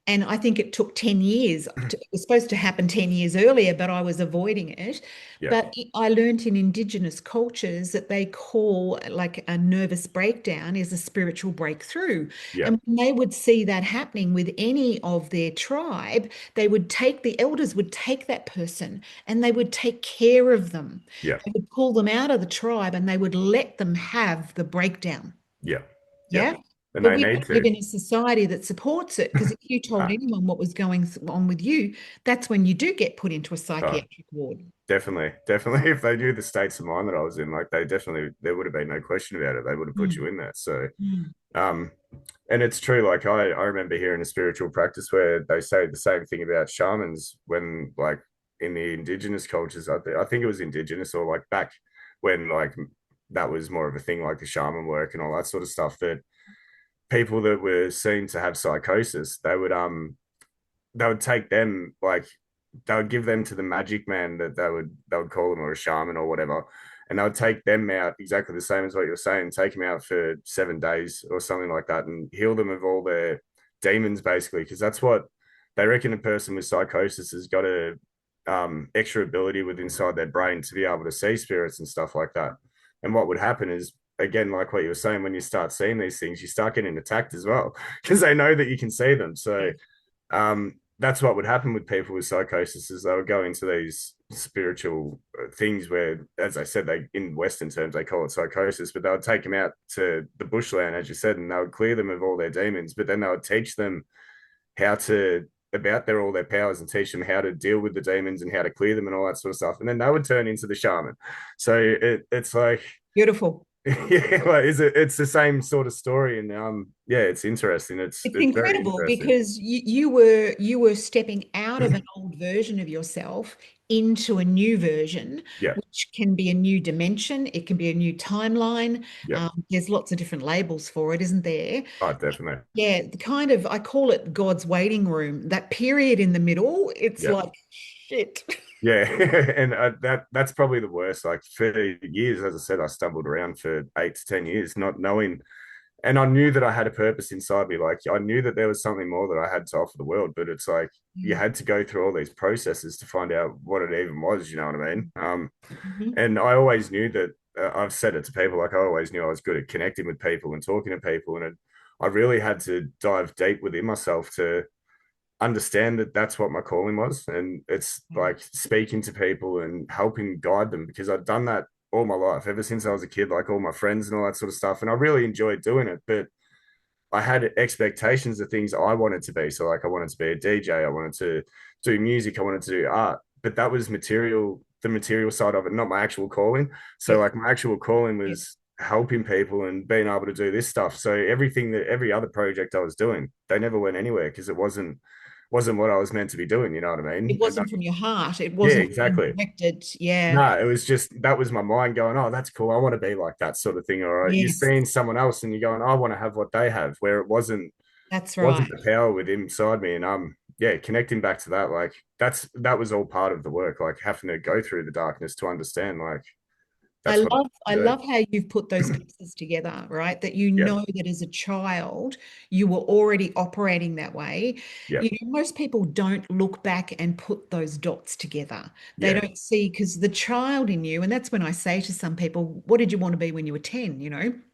And I think it took 10 years. It was supposed to happen 10 years earlier, but I was avoiding it. yeah, But I learned in Indigenous cultures that they call like a nervous breakdown is a spiritual breakthrough. yeah, And when they would see that happening with any of their tribe, the elders would take that person and they would take care of them. yeah, They would pull them out of the tribe and they would let them have the breakdown. yeah, yeah, Yeah. and But they we need don't live to. in a society that supports it, because if you told Ah, anyone what was going on with you, that's when you do get put into a oh, psychiatric ward. definitely, definitely. If they knew the states of mind that I was in, like they definitely, there would have been no question about it. They would have put you Mm, in there. So, mm, um, and it's true. Like I remember hearing a spiritual practice where they say the same thing about shamans when, like, in the indigenous cultures. I think it was indigenous or like back when like that was more of a thing, like the shaman work and all that sort of stuff. That people that were seen to have psychosis, they would take them, like they would give them to the magic man that they would call them, or a shaman or whatever, and they would take them out exactly the same as what you're saying, take them out for 7 days or something like that, and heal them of all their demons, basically, because that's what they reckon. A person with psychosis has got a extra ability with inside their brain to be able to see spirits and stuff like that. And what would happen is, again, like what you were saying, when you start seeing these things, you start getting attacked as well because they know that you can see them. So yes. that's what would happen with people with psychosis, is they would go into these spiritual things where, as I said, they, in Western terms, they call it psychosis, but they would take them out to the bushland, as you said, and they would clear them of all their demons, but then they would teach them how to, about their all their powers, and teach them how to deal with the demons and how to clear them and all that sort of stuff. And then they would turn into the shaman. So it's like, Beautiful. yeah, like, it's the same sort of story. And yeah, it's interesting. It's It's very incredible interesting. because you were stepping out of an old version of yourself into a new version, Yeah. which can be a new dimension. It can be a new timeline. Yeah. There's lots of different labels for it, isn't there? Oh, definitely. Yeah, the kind of, I call it God's waiting room. That period in the middle, it's Yeah. like shit. Yeah. And that's probably the worst. Like for years, as I said, I stumbled around for 8 to 10 years, not knowing. And I knew that I had a purpose inside me. Like I knew that there was something more that I had to offer the world, but it's like you Mm. had to go through all these processes to find out what it even was. You know what I mean? Mhm. And I always knew that. I've said it to people. Like I always knew I was good at connecting with people and talking to people, and I really had to dive deep within myself to understand that that's what my calling was. And it's like speaking to people and helping guide them, because I've done that all my life, ever since I was a kid, like all my friends and all that sort of stuff. And I really enjoyed doing it. But I had expectations of things I wanted to be. So, like, I wanted to be a DJ, I wanted to do music, I wanted to do art. But that was material, the material side of it, not my actual calling. So, Yes, like, my actual calling yes. was helping people and being able to do this stuff. So everything that every other project I was doing, they never went anywhere because it wasn't what I was meant to be doing. You know what I It mean? And wasn't from your heart. It yeah, wasn't being exactly. directed. Yeah. No, it was just, that was my mind going, oh, that's cool. I want to be like that sort of thing. Or you're Yes, seeing someone else and you're going, I want to have what they have, where it that's wasn't right. the power within inside me. And yeah, connecting back to that, like that was all part of the work, like having to go through the darkness to understand, like I that's what love I I do. love how you've put those pieces together, right? That you Yeah, know that as a child you were already operating that way. yeah, Most people don't look back and put those dots together. They yeah, don't see, because the child in you, and that's when I say to some people, what did you want to be when you were 10?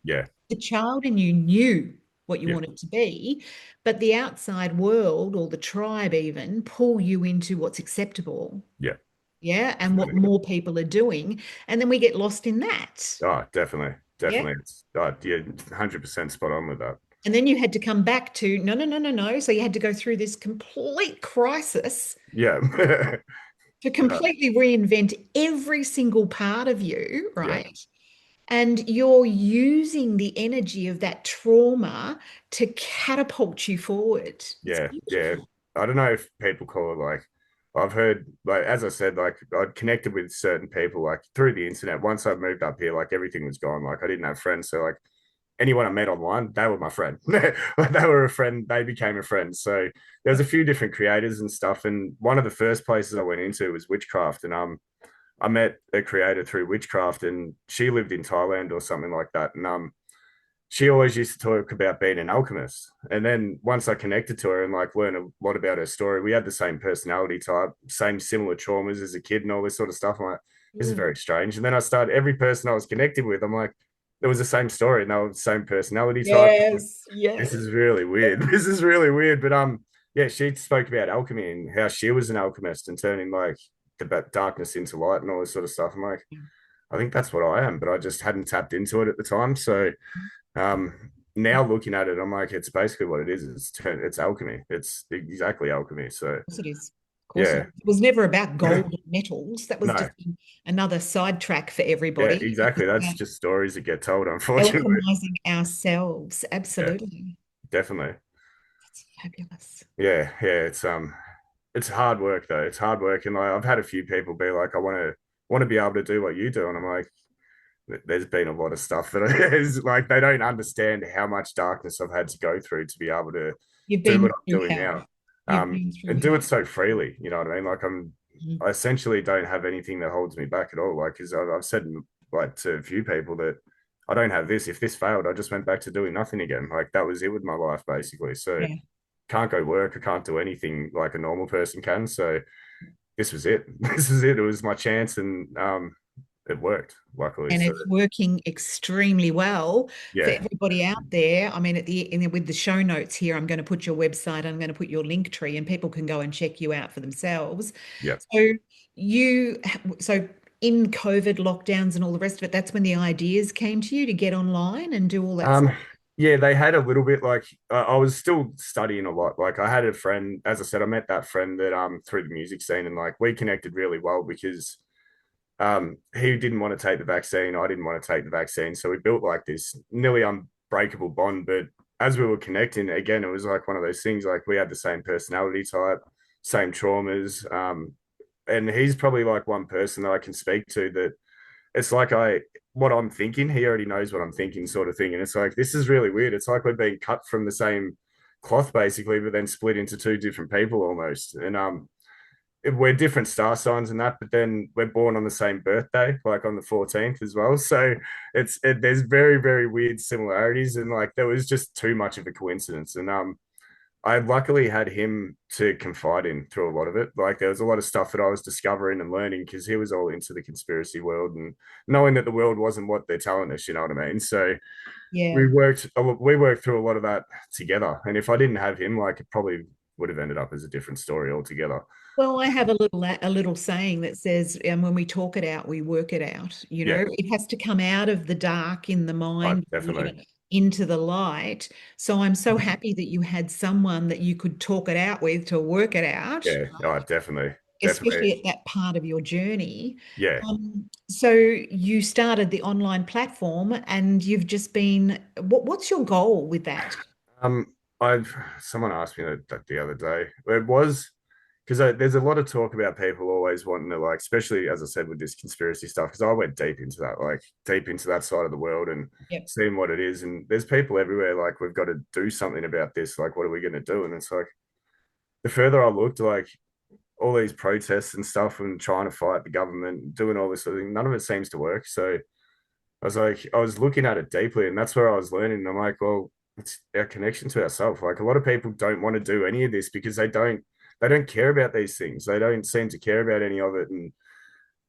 yeah, The child in you knew what you yeah, wanted to be, but the outside world or the tribe even pull you into what's acceptable. yeah, Yeah. And what definitely. more people are doing. And then we get lost in that. Oh, definitely, Yeah. definitely. It's yeah, 100% spot on with that. And then you had to come back to no, no, no, no, no. So you had to go through this complete crisis Yeah, to no, completely reinvent every single part of you, yeah, right? And you're using the energy of that trauma to catapult you forward. It's yeah, yeah. beautiful. I don't know if people call it, like, I've heard, like, as I said, like I'd connected with certain people like through the internet. Once I moved up here, like everything was gone. Like I didn't have friends. So like anyone I met online, they were my friend. Like they were a friend, they became a friend. So there's a few different creators and stuff. And one of the first places I went into was witchcraft. And I met a creator through witchcraft, and she lived in Thailand or something like that. And she always used to talk about being an alchemist. And then once I connected to her and like learned a lot about her story, we had the same personality type, same similar traumas as a kid and all this sort of stuff. I'm like, this is Mm. very strange. And then I started, every person I was connected with, I'm like, it was the same story and they were the same personality type. Yes, This yes. is really weird. This is really weird. But yeah, she spoke about alchemy and how she was an alchemist and turning like the darkness into light and all this sort of stuff. I'm like, I think that's what I am, but I just hadn't tapped into it at the time. So um, Of now looking at it, I'm like, it's basically what it is. It's alchemy. It's exactly alchemy. So course it is. Of course it yeah, is. It was never about gold and metals. That was no, just another sidetrack for yeah, everybody. It exactly. was That's about just stories that get told, unfortunately. alchemizing ourselves. Yeah, Absolutely. definitely. That's fabulous. Yeah. It's hard work though. It's hard work, and like I've had a few people be like, I want to be able to do what you do, and I'm like, there's been a lot of stuff that is like they don't understand how much darkness I've had to go through to be able to You've do what been I'm through doing hell. now, You've been through and do it hell. so freely. You know what I mean? Like Mhm. I essentially don't have anything that holds me back at all. Like, because I've said like to a few people that I don't have this. If this failed, I just went back to doing nothing again. Like that was it with my life basically. So Yeah. can't go work. I can't do anything like a normal person can. So this was it. This is it. It was my chance, and it worked luckily. And So it's working extremely well for yeah, everybody out there. I mean, with the show notes here, I'm going to put your website, I'm going to put your link tree, and people can go and check you out for themselves. yeah. So so in COVID lockdowns and all the rest of it, that's when the ideas came to you to get online and do all that Um, stuff. yeah, they had a little bit like I was still studying a lot. Like I had a friend, as I said, I met that friend that through the music scene, and like we connected really well because he didn't want to take the vaccine, I didn't want to take the vaccine, so we built like this nearly unbreakable bond. But as we were connecting, again, it was like one of those things like we had the same personality type, same traumas, and he's probably like one person that I can speak to that it's like what I'm thinking, he already knows what I'm thinking, sort of thing. And it's like this is really weird. It's like we're being cut from the same cloth basically, but then split into two different people almost. And we're different star signs and that, but then we're born on the same birthday, like on the 14th as well. So there's very, very weird similarities. And like there was just too much of a coincidence. And I luckily had him to confide in through a lot of it. Like there was a lot of stuff that I was discovering and learning because he was all into the conspiracy world and knowing that the world wasn't what they're telling us. You know what I mean? So Yeah. we worked through a lot of that together. And if I didn't have him, like it probably would have ended up as a different story altogether. Well, I have a little saying that says, when we talk it out, we work it out. Yeah, It has to come out of the dark in the mind, definitely. into the light. So I'm so happy that you had someone that you could talk it out with to work it out, Yeah, oh, definitely, definitely. especially at that part of your journey. Yeah. So you started the online platform, and you've just been. What's your goal with that? I've someone asked me that the other day. It was because there's a lot of talk about people always wanting to like, especially as I said with this conspiracy stuff, because I went deep into that, like deep into that side of the world and Yep. seeing what it is. And there's people everywhere like we've got to do something about this. Like, what are we going to do? And it's like the further I looked, like all these protests and stuff and trying to fight the government, doing all this sort of thing, none of it seems to work. So I was looking at it deeply, and that's where I was learning. And I'm like, well, it's our connection to ourselves. Like a lot of people don't want to do any of this because they don't care about these things. They don't seem to care about any of it, and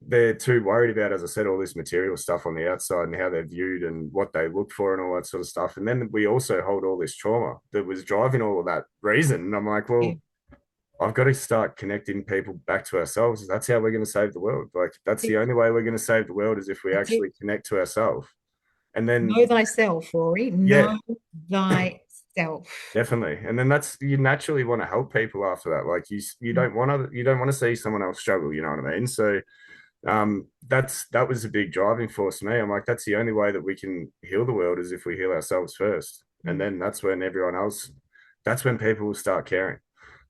they're too worried about, as I said, all this material stuff on the outside and how they're viewed and what they look for and all that sort of stuff. And then we also hold all this trauma that was driving all of that reason. And I'm like, Yeah. well, I've got to start connecting people back to ourselves. That's how we're going to save the world. Like that's the only way we're going to save the world is if we That's it. actually connect to ourselves. And then Know thyself, Rory. yeah, Know thyself. definitely. And then that's you naturally want to help people after that. Like you don't want to see someone else struggle. You know what I mean? So that was a big driving force for me. I'm like that's the only way that we can heal the world is if we heal ourselves first, and Mm. then that's when everyone else. That's when people will start caring.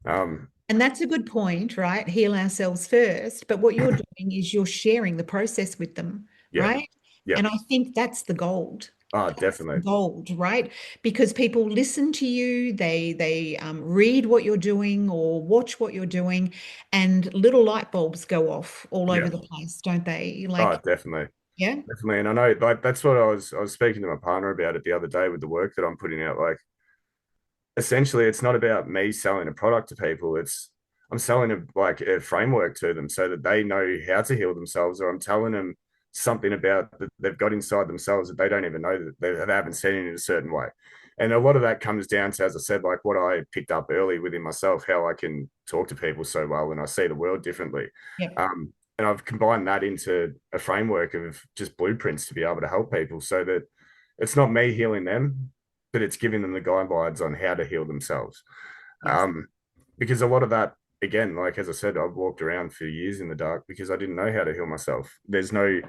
Um, And that's a good point, right? Heal ourselves first. But what you're doing is you're sharing the process with them, yeah, right? yeah. And I think that's the gold. Oh, That's the definitely. gold, right? Because people listen to you, they read what you're doing or watch what you're doing, and little light bulbs go off all Yeah. over the place, don't they? Oh, Like, definitely. yeah, Definitely. And I know like that's what I was speaking to my partner about it the other day with the work that I'm putting out. Like essentially it's not about me selling a product to people. It's I'm selling a framework to them so that they know how to heal themselves, or I'm telling them something about that they've got inside themselves that they don't even know that they haven't seen it in a certain way. And a lot of that comes down to, as I said, like what I picked up early within myself, how I can talk to people so well and I see the world differently. yeah, And I've combined that into a framework of just blueprints to be able to help people so that it's not me healing them. but it's giving them the guidelines on how to heal themselves. Yes. Um, because a lot of that, again, like as I said, I've walked around for years in the dark because I didn't know how to heal myself. There's no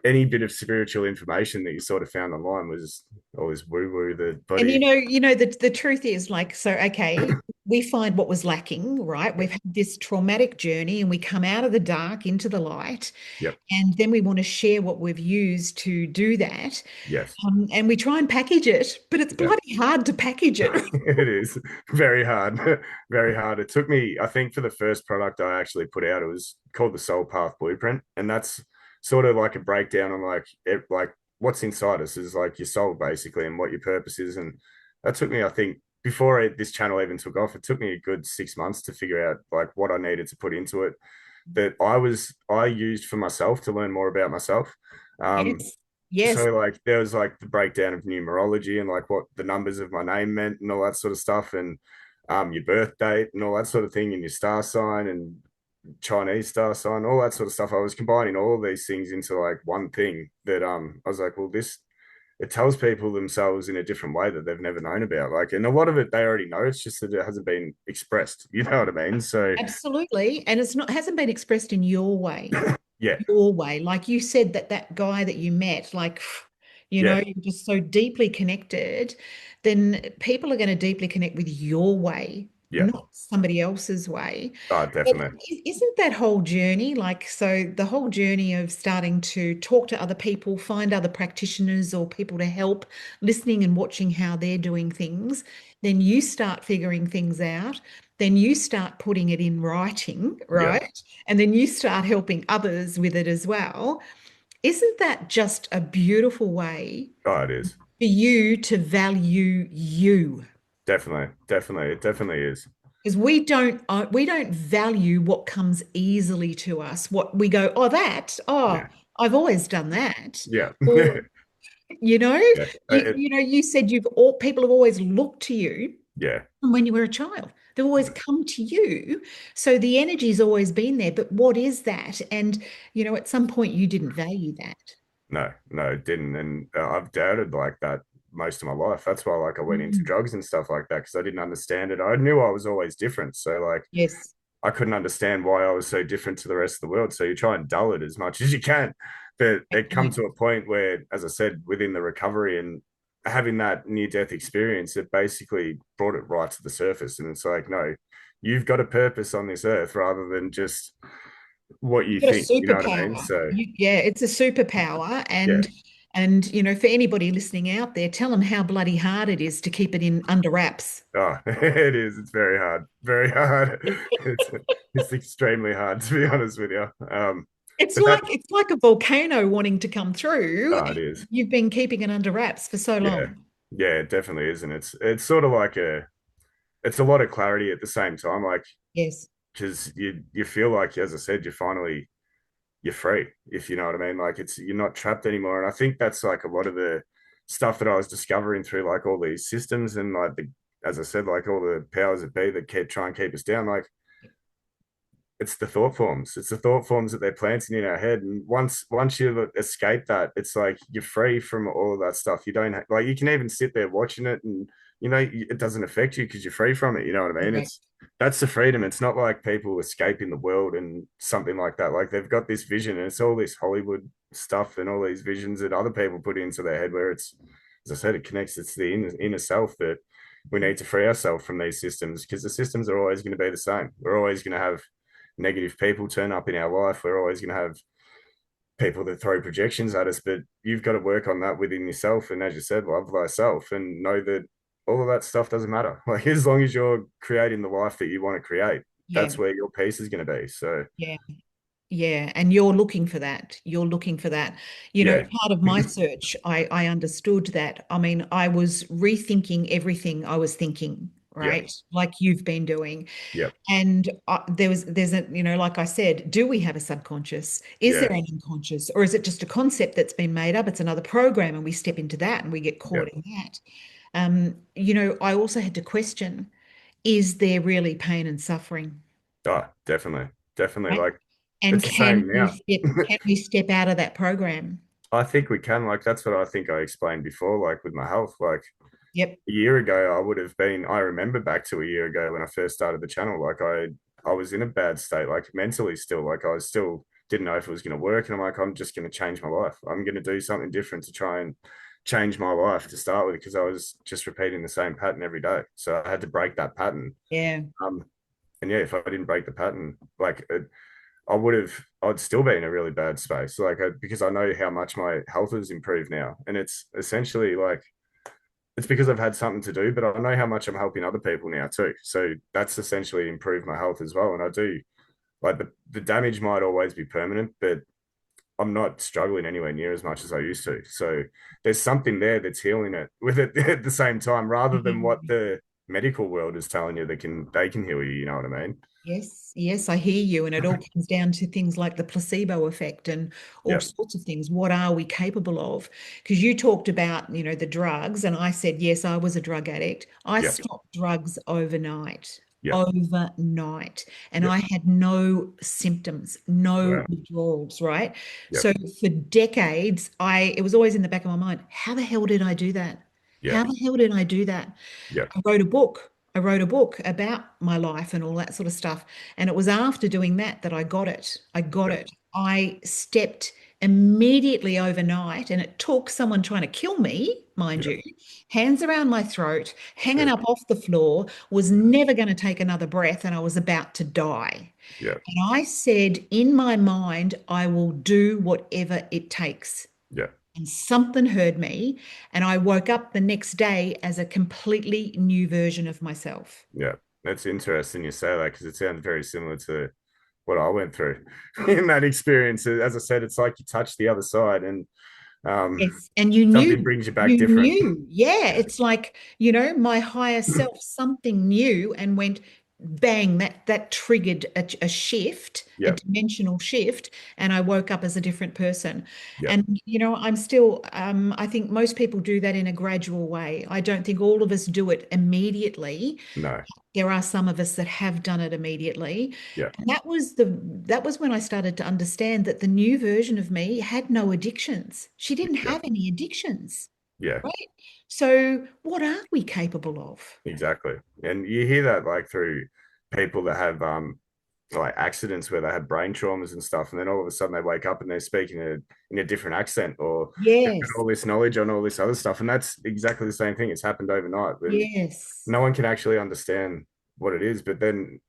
any bit of spiritual information that you sort of found online was always woo woo the And body. the truth is like, so okay, we find what was lacking, right? Yep. We've had this traumatic journey and we come out of the dark into the light, Yep. and then we want to share what we've used to do that. Yes. And we try and package it, but it's Yep. bloody hard to package it. It is very hard, very hard. It took me, I think, for the first product I actually put out, it was called the Soul Path Blueprint, and that's sort of like a breakdown on like what's inside us is like your soul basically, and what your purpose is. And that took me, I think, this channel even took off, it took me a good 6 months to figure out like what I needed to put into it that I used for myself to learn more about myself. Um, Yes. Yes. so like there was like the breakdown of numerology and like what the numbers of my name meant and all that sort of stuff, and your birth date and all that sort of thing, and your star sign and Chinese star sign, all that sort of stuff. I was combining all of these things into like one thing that I was like, well, this it tells people themselves in a different way that they've never known about. Like, and a lot of it they already know. It's just that it hasn't been expressed. You know what I mean? So Absolutely. And it's not hasn't been expressed in your way. yeah, Your way. Like you said, that guy that you met, like, yeah, you're just so deeply connected, then people are going to deeply connect with your way, yeah. not somebody else's way. Oh, But definitely. isn't that whole journey like, so the whole journey of starting to talk to other people, find other practitioners or people to help, listening and watching how they're doing things, then you start figuring things out, then you start putting it in writing, Yeah. right? And then you start helping others with it as well. Isn't that just a beautiful way Oh, it is. for you to value you? Definitely. Definitely. It definitely is. Because we don't value what comes easily to us. What we go, oh, Yeah. I've always done that. Yeah. Or, you know, Yeah. you said all people have always looked to you Yeah. when you were a child. They've always come to you. So the energy's always been there. But what is that? And, at some point you didn't value that. No, no, it didn't. And I've doubted like that most of my life. That's why like I went into Mm. drugs and stuff like that because I didn't understand it. I knew I was always different. So like Yes. I couldn't understand why I was so different to the rest of the world. So you try and dull it as much as you can. But it comes to a point where, as I said, within the recovery and having that near death experience, it basically brought it right to the surface. And it's like, no, you've got a purpose on this earth rather than just what you You've got a think. You know what I mean? superpower. So Yeah, it's a superpower. yeah. And for anybody listening out there, tell them how bloody hard it is to keep it in under wraps. Oh, it is. It's very hard. Very hard. It's it's extremely hard to be honest with you. It's But like that it's like a volcano wanting to come through. oh, it is. You've been keeping it under wraps for so Yeah, long. yeah, it definitely is, and it's sort of like it's a lot of clarity at the same time, like Yes. because you feel like, as I said, you're free, if you know what I mean. Like you're not trapped anymore, and I think that's like a lot of the stuff that I was discovering through like all these systems and like as I said, like all the powers that be that keep try and keep us down, like it's the thought forms. It's the thought forms that they're planting in our head. And once you escape that, it's like you're free from all of that stuff. You don't like you can even sit there watching it, and it doesn't affect you because you're free from it. You know what I mean? Correct. It's that's the freedom. It's not like people escaping the world and something like that. Like they've got this vision, and it's all this Hollywood stuff and all these visions that other people put into their head. Where it's, as I said, it connects. It's the inner self that we need to free ourselves from these systems because the systems are always going to be the same. We're always going to have negative people turn up in our life. We're always going to have people that throw projections at us, but you've got to work on that within yourself. And as you said, love thyself and know that all of that stuff doesn't matter. Like as long as you're creating the life that you want to create, Yeah. that's where your peace is going to be. So Yeah. Yeah, and you're looking for that. You're looking for that. yeah, Part of my search, I understood that. I mean, I was rethinking everything I was thinking, yeah, right? Like you've been doing. yeah, And there's a, like I said, do we have a subconscious? Is yeah, there an unconscious? Or is it just a concept that's been made up? It's another program and we step into that and we get yeah. caught in that. I also had to question, is there really pain and suffering? Oh, definitely, definitely. Right? Like And it's the same now. can we step out of that program? I think we can. Like that's what I think I explained before. Like with my health, like Yep. a year ago, I remember back to a year ago when I first started the channel, like I was in a bad state, like mentally still, like I was still didn't know if it was going to work. And I'm like, I'm just going to change my life. I'm going to do something different to try and change my life to start with, because I was just repeating the same pattern every day. So I had to break that pattern. Yeah. Um, and yeah, if I didn't break the pattern, like I'd still be in a really bad space, like because I know how much my health has improved now, and it's essentially like it's because I've had something to do, but I know how much I'm helping other people now too. So that's essentially improved my health as well. And I do like the damage might always be permanent, but I'm not struggling anywhere near as much as I used to. So there's something there that's healing it with it at the same time, rather than what the medical world is telling you they can heal you. You know what I mean? Yes, yes, I hear you. And it all comes down to things like the placebo effect and all Yeah, sorts of things. What are we capable of? Because you talked about, the drugs, and I said, yes, I was a drug addict. I yeah, stopped drugs overnight, yeah, overnight, and yeah. I had no symptoms, no Wow. withdrawals, right? Yeah, So for decades, it was always in the back of my mind, how the hell did I do that? yeah, How the hell did I do that? yeah, I wrote a book. I wrote a book about my life and all that sort of stuff. And it was after doing that that I got it. I got yeah, it. I stepped immediately overnight, and it took someone trying to kill me, mind yeah, you, hands around my throat, hanging shit. up off the floor, was Yeah, never going to take another breath, and I was about to die. yeah, And I said in my mind, I will do whatever it takes. yeah, And something heard me, and I woke up the next day as a completely new version of myself. yeah. That's interesting you say that, because it sounds very similar to what I went through in that experience. As I said, it's like you touch the other side, and um, Yes. And you something knew, brings you back you different. knew. Yeah. Yeah, It's like, my higher self, something new and went bang, that triggered a shift, a yeah, dimensional shift. And I woke up as a different person. yeah. And, I'm still, I think most people do that in a gradual way. I don't think all of us do it immediately. No, There are some of us that have done it immediately. yeah, And that was when I started to understand that the new version of me had no addictions. She didn't yeah, have any addictions, yeah. right? So what are we capable of? Exactly. And you hear that like through people that have like accidents where they have brain traumas and stuff, and then all of a sudden they wake up and they're speaking in a different accent, or they've got Yes, all this knowledge on all this other stuff, and that's exactly the same thing. It's happened overnight, and yes. no one can actually understand what it is. But then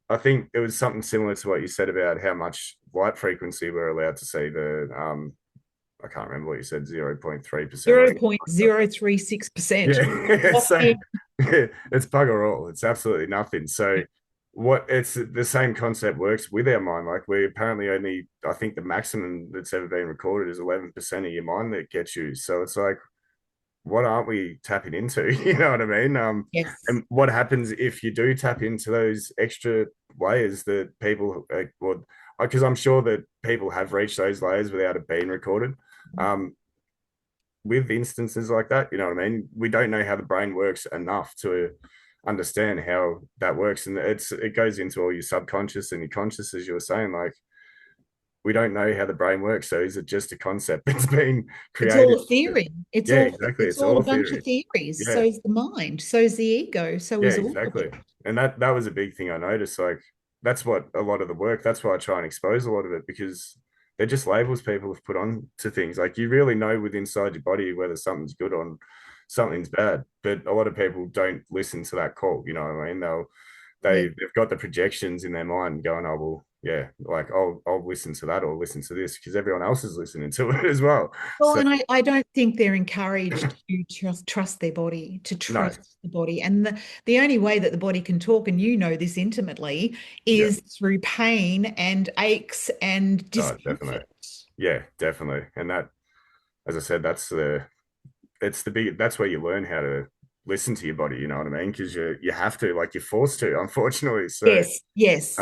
I think it was something similar to what you said about how much light frequency we're allowed to see. I can't remember what you said, 0.3% or something like that. 0.036%. Yeah, What so a- it's bugger all. It's absolutely nothing. So what it's the same concept works with our mind. Like we apparently only, I think the maximum that's ever been recorded is 11% of your mind that gets used. So it's like, what aren't we tapping into? You know what I mean? Yes. And what happens if you do tap into those extra layers that people, well, because I'm sure that people have reached those layers without it being recorded. Um, with instances like that, you know what I mean? We don't know how the brain works enough to understand how that works. And it goes into all your subconscious and your conscious, as you were saying, like we don't know how the brain works. So is it just a concept that's been It's all created? a theory. It's Yeah, all exactly. it's It's all a all bunch of theory. theories. Yeah. So's the mind, so's the ego, so Yeah, is all of exactly. it. And that was a big thing I noticed. Like that's what a lot of the work, that's why I try and expose a lot of it, because they're just labels people have put on to things. Like you really know with inside your body whether something's good or something's bad. But a lot of people don't listen to that call. You know what I mean? Yeah. They've got the projections in their mind going, oh well, yeah, like I'll listen to that or listen to this because everyone else is listening to it as well. Well, So and I don't think they're encouraged to trust their body, to no, trust the body. And the only way that the body can talk, and you know this intimately, yeah, is through pain and aches and oh, definitely, discomfort. yeah, definitely. And that, as I said, that's where you learn how to listen to your body. You know what I mean? Because you have to, like you're forced to, unfortunately. So Yes, yes.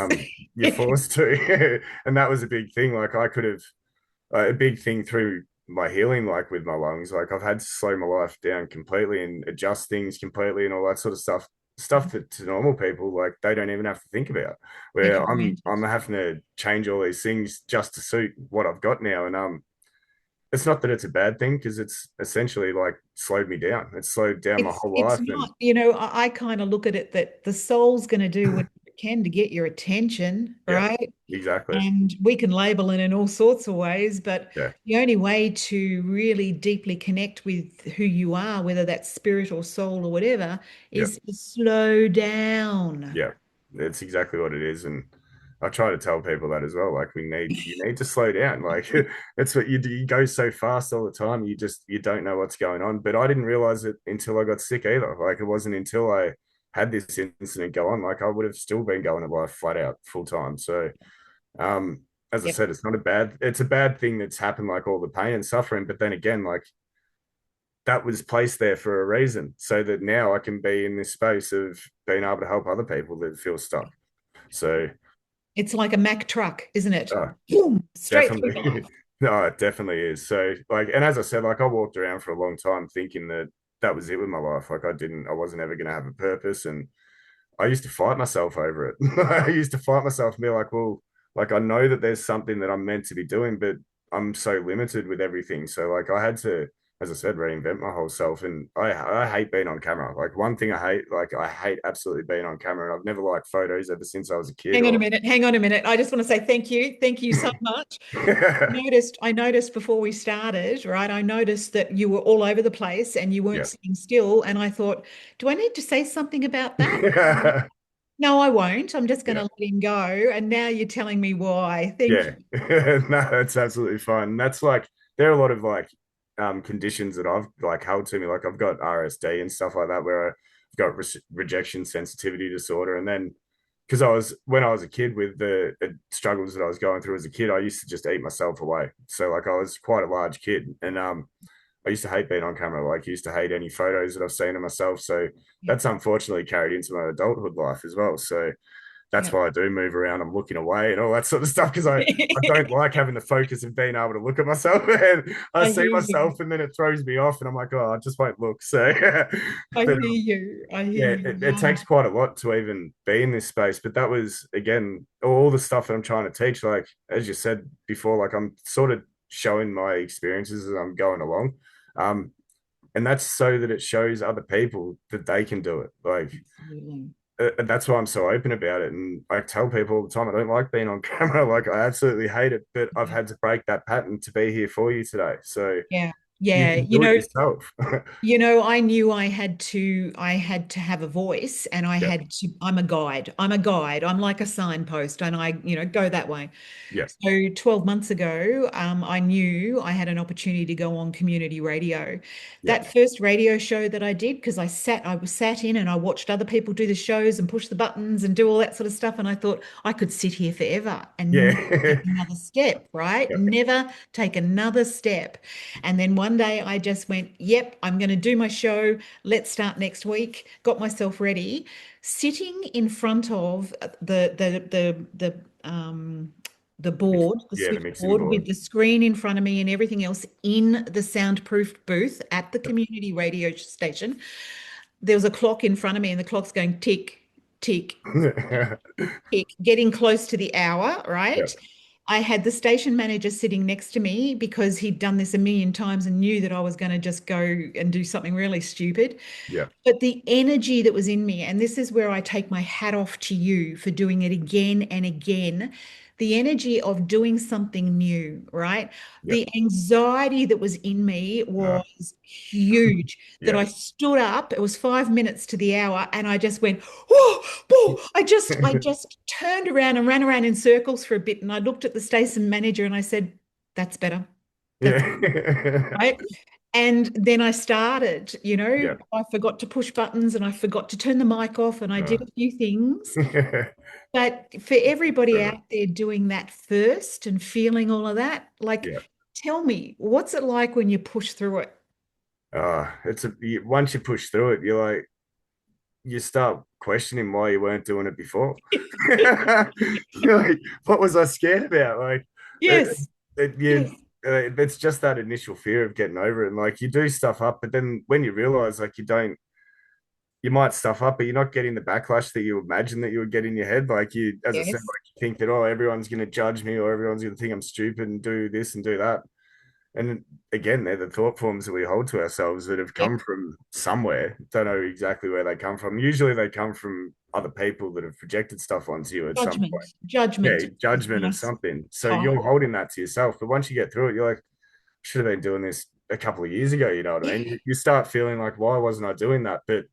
you're forced to, and that was a big thing. Like I could have a big thing through my healing, like with my lungs. Like I've had to slow my life down completely and adjust things completely and all that sort of stuff. Stuff that to normal people, like they don't even have to think about. Take Where for granted. I'm having to change all these things just to suit what I've got now, and it's not that it's a bad thing because it's essentially like slowed me down. It's slowed down my whole It's life. And not, I kind of look at it that the soul's going to do what it can to get your attention, yeah, right? exactly. And we can label it in all sorts of ways, but Yeah, the only way to really deeply connect with who you are, whether that's spirit or soul or whatever, yeah, is to slow down. yeah. It's exactly what it is. And I try to tell people that as well. Like you need to slow down. Like that's what you do. You go so fast all the time. You don't know what's going on. But I didn't realize it until I got sick either. Like it wasn't until I had this incident go on. Like I would have still been going at life flat out full time. So um, as I Yep. said, it's a bad thing that's happened, like all the pain and suffering. But then again, like that was placed there for a reason, so that now I can be in this space of being able to help other people that feel stuck. So It's like a Mack truck, isn't it? uh, Boom, straight through the definitely, no, it definitely is. So like, and as I said, like I walked around for a long time thinking that that was it with my life. Like I wasn't ever going to have a purpose, and I used to fight myself over it. I used to fight myself and be like, well, like I know that there's something that I'm meant to be doing, but I'm so limited with everything. So like I had to, as I said, reinvent my whole self. And I hate being on camera. Like one thing I hate absolutely being on camera. And I've never liked photos ever since I was a kid Hang on a or minute. Hang on a minute. I just want to say thank you. Thank you so much. I noticed before we started, right? I noticed that you were all over the place and you weren't yeah. sitting still. And I thought, do I need to say something about that? Yeah. No, I won't. I'm just going Yeah. to let him go. And now you're telling me why. Thank Yeah. you. No, that's absolutely fine. That's like there are a lot of like conditions that I've like held to me. Like I've got RSD and stuff like that where I've got rejection sensitivity disorder. And then because I was when I was a kid with the struggles that I was going through as a kid, I used to just eat myself away. So like I was quite a large kid. And I used to hate being on camera. Like I used to hate any photos that I've seen of myself. So Yep. that's unfortunately carried into my adulthood life as well. So that's Yep. why I do move around. I'm looking away and all that sort of stuff because I don't like having the focus of being able to look at myself. And I I see hear you. myself and then it throws me off and I'm like, oh, I just won't look. So, I but hear you. I hear yeah, you. it takes quite a lot to even be in this space. But that was, again, all the stuff that I'm trying to teach. Like, as you said before, like I'm sort of showing my experiences as I'm going along. Um, and that's so that it shows other people that they can do it. Like, Absolutely. that's why I'm so open about it. And I tell people all the time, I don't like being on camera. Like I absolutely hate it, but I've Yeah. had to break that pattern to be here for you today. So Yeah. you Yeah. can do it yourself. I knew I had to have a voice and Yeah. I'm a guide. I'm a guide. I'm like a signpost and go that way. Yeah. So 12 months ago, I knew I had an opportunity to go on community radio. Yeah. That first radio show that I did, because I was sat in and I watched other people do the shows and push the buttons and do all that sort of stuff. And I thought I could sit here forever and never take Yeah. another step, right? Yeah. Never take another step. And then one day I just went, yep, I'm going to do my show. Let's start next week. Got myself ready, sitting in front of the Mix, board, the yeah. The mixing switchboard board. with the screen in front of me and everything else in the soundproofed booth at the community radio station. There was a clock in front of me and the clock's going tick, tick, tick, getting close to the hour, Yeah. right? I had the station manager sitting next to me because he'd done this a million times and knew that I was going to just go and do something really stupid. Yeah. But the energy that was in me, and this is where I take my hat off to you for doing it again and again, the energy of doing something new, right? Yeah. The anxiety that was in me Uh, was huge. That yeah. I stood up, it was 5 minutes to the hour, and I just went, whoa, whoa. I just turned around and ran around in circles for a bit. And I looked at the station manager and I said, that's better. That's Yeah. right. And then I started, Yeah. I forgot to push buttons and I forgot to turn the mic off and I did Uh, a few things. yeah. But for everybody out there doing that first and feeling all of that, like, Yeah. tell me, what's it like when you push through it? Once you push through it, you're like, you start questioning why you weren't doing it before. You're like, what was I scared about? Like, it, Yes, you, yes, it's just that initial fear of getting over it. And like, you do stuff up, but then when you realize, like, you might stuff up, but you're not getting the backlash that you imagine that you would get in your head. Like, as I said, yes. like, you think that, oh, everyone's going to judge me or everyone's going to think I'm stupid and do this and do that. And again, they're the thought forms that we hold to ourselves that have Yep. come from somewhere. Don't know exactly where they come from. Usually they come from other people that have projected stuff onto you at some Judgment. point. Judgment Yeah, is a judgment of nice something. So you're title. holding that to yourself. But once you get through it, you're like, should have been doing this a couple of years ago. You know what I mean? You start feeling like, why wasn't I doing that? But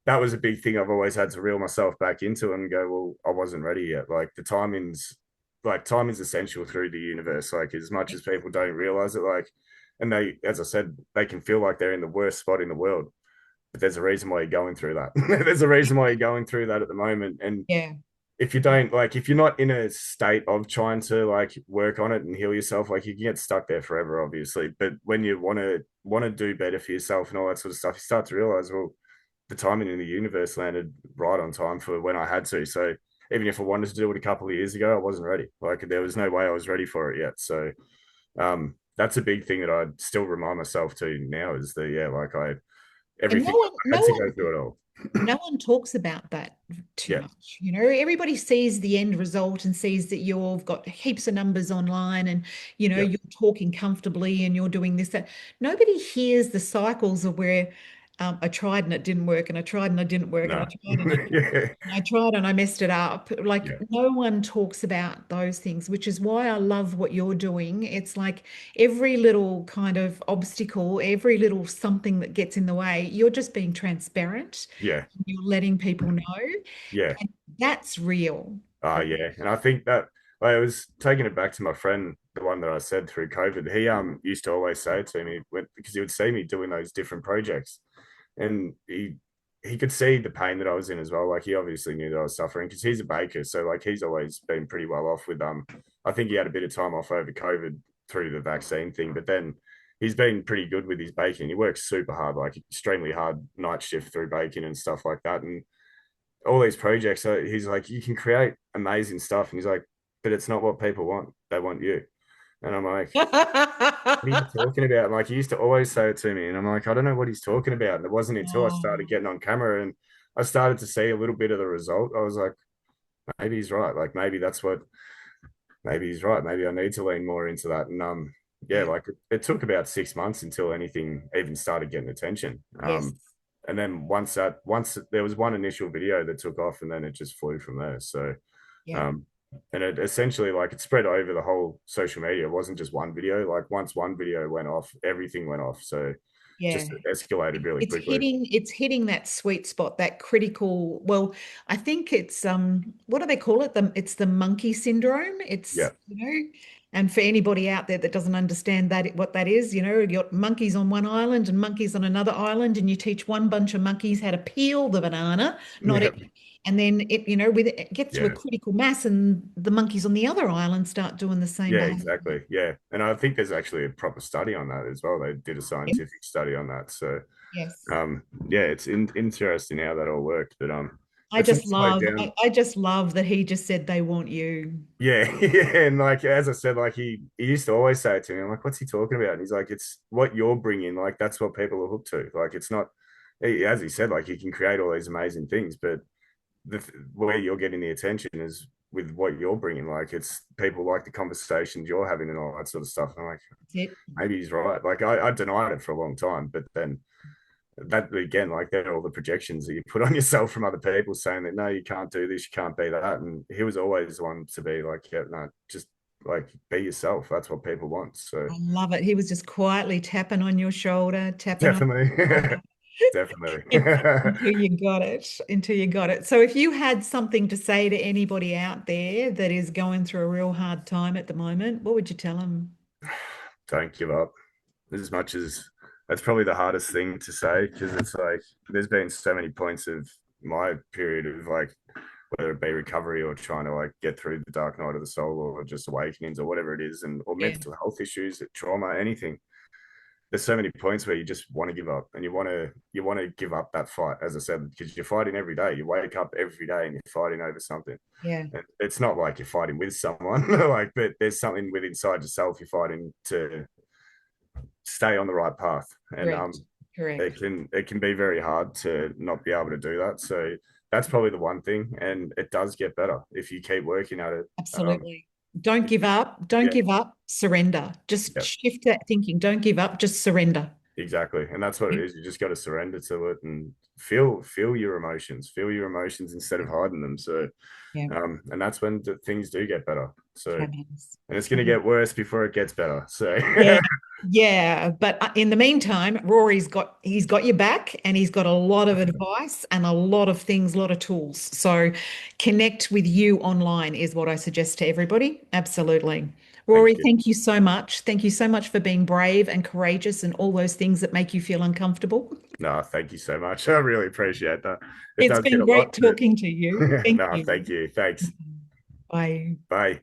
that was a big thing I've always had to reel myself back into and go, well, I wasn't ready yet. Like the timing's like time is essential through the universe. Like as much as people don't realize it, like, and they, as I said, they can feel like they're in the worst spot in the world. But there's a reason why you're going through that. There's a reason why you're going through that at the moment. And Yeah. if you don't like, if you're not in a state of trying to like work on it and heal yourself, like you can get stuck there forever, obviously. But when you want to do better for yourself and all that sort of stuff, you start to realize, well, the timing in the universe landed right on time for when I had to. So even if I wanted to do it a couple of years ago, I wasn't ready. Like there was no way I was ready for it yet. So that's a big thing that I still remind myself to now is that yeah, like I And everything I no had to go one, through it all. no one talks about that too Yeah, much. Everybody sees the end result and sees that you've got heaps of numbers online and, yeah, you're talking comfortably and you're doing this, that. Nobody hears the cycles of where I tried and it didn't work and I tried and I didn't work and I no, tried and I didn't work. yeah, And I tried and I messed it up. Like yeah, no one talks about those things, which is why I love what you're doing. It's like every little kind of obstacle, every little something that gets in the way, you're just being transparent. yeah, You're letting people know, yeah. and that's real. Oh yeah, and I think that I was taking it back to my friend, the one that I said through COVID. He used to always say to me because he would see me doing those different projects, and he could see the pain that I was in as well. Like he obviously knew that I was suffering because he's a baker, so like he's always been pretty well off with I think he had a bit of time off over COVID through the vaccine thing, but then he's been pretty good with his baking. He works super hard, like extremely hard night shift through baking and stuff like that, and all these projects. So he's like, you can create amazing stuff. And he's like, but it's not what people want. They want you. And I'm like, what are you talking about? Like, he used to always say it to me. And I'm like, I don't know what he's talking about. And it wasn't until I Oh, started getting on camera and I started to see a little bit of the result. I was like, maybe he's right. Like, maybe he's right. Maybe I need to lean more into that. And yeah, yeah. like it took about 6 months until anything even started getting attention. Yes. And then once there was one initial video that took off, and then it just flew from there. So, Yeah. um, and it essentially like it spread over the whole social media. It wasn't just one video. Like once one video went off, everything went off. So Yeah. just escalated really quickly. It's hitting that sweet spot, that critical, well, I think it's what do they call it? It's the monkey syndrome. Yeah, And for anybody out there that doesn't understand that what that is, you got monkeys on one island and monkeys on another island, and you teach one bunch of monkeys how to peel the banana, not yeah, it. And then it gets to a yeah. critical mass, and the monkeys on the other island start doing the same Yeah, behavior. exactly. Yeah. And I think there's actually a proper study on that as well. They did a scientific study on that. So Yes. yeah, it's interesting how that all worked. But I it's just almost like love, down. I just love that he just said they want you. Yeah, yeah. And like as I said, like he used to always say it to me. I'm like, what's he talking about? And he's like, it's what you're bringing. Like that's what people are hooked to. Like it's not, as he said, like you can create all these amazing things, but where you're getting the attention is with what you're bringing. Like it's people like the conversations you're having and all that sort of stuff. And I'm like, That's it. maybe he's right. Like I denied it for a long time, but then that again, like they're all the projections that you put on yourself from other people saying that no, you can't do this, you can't be that. And he was always the one to be like, yeah, no, just like be yourself. That's what people want. So I love it. He was just quietly tapping on your shoulder, tapping on definitely, your shoulder definitely. until you got it, until you got it. So if you had something to say to anybody out there that is going through a real hard time at the moment, what would you tell them? Don't give up. As much as that's probably the hardest thing to say because it's like there's been so many points of my period of like whether it be recovery or trying to like get through the dark night of the soul or just awakenings or whatever it is and or Yeah, mental health issues trauma anything. There's so many points where you just want to give up and you want to give up that fight, as I said, because you're fighting every day. You wake up every day and you're fighting over something. yeah, And it's not like you're fighting with someone like but there's something with inside yourself you're fighting to stay on the right path. And correct, correct. it can be very hard to not be able to do that. So that's probably the one thing, and it does get better if you keep working at it. Absolutely. Don't give up. Don't Yeah, give up. Surrender. Just yeah, shift that thinking. Don't give up. Just surrender. exactly. And that's what it Yeah. is. You just got to surrender to it and feel your emotions instead of hiding them. So, Yeah. and that's when things do get better. So, Fabulous. and it's going to Fabulous. get worse before it gets better. So, Yeah. Yeah. But in the meantime, he's got your back and he's got a lot of advice and a lot of things, a lot of tools. So connect with you online is what I suggest to everybody. Absolutely. thank Rory, you. thank you so much. Thank you so much for being brave and courageous and all those things that make you feel uncomfortable. No, thank you so much. I really appreciate that. It It's does get been a lot, great but talking to you. Thank no, you. thank you. Thanks. Bye. Bye.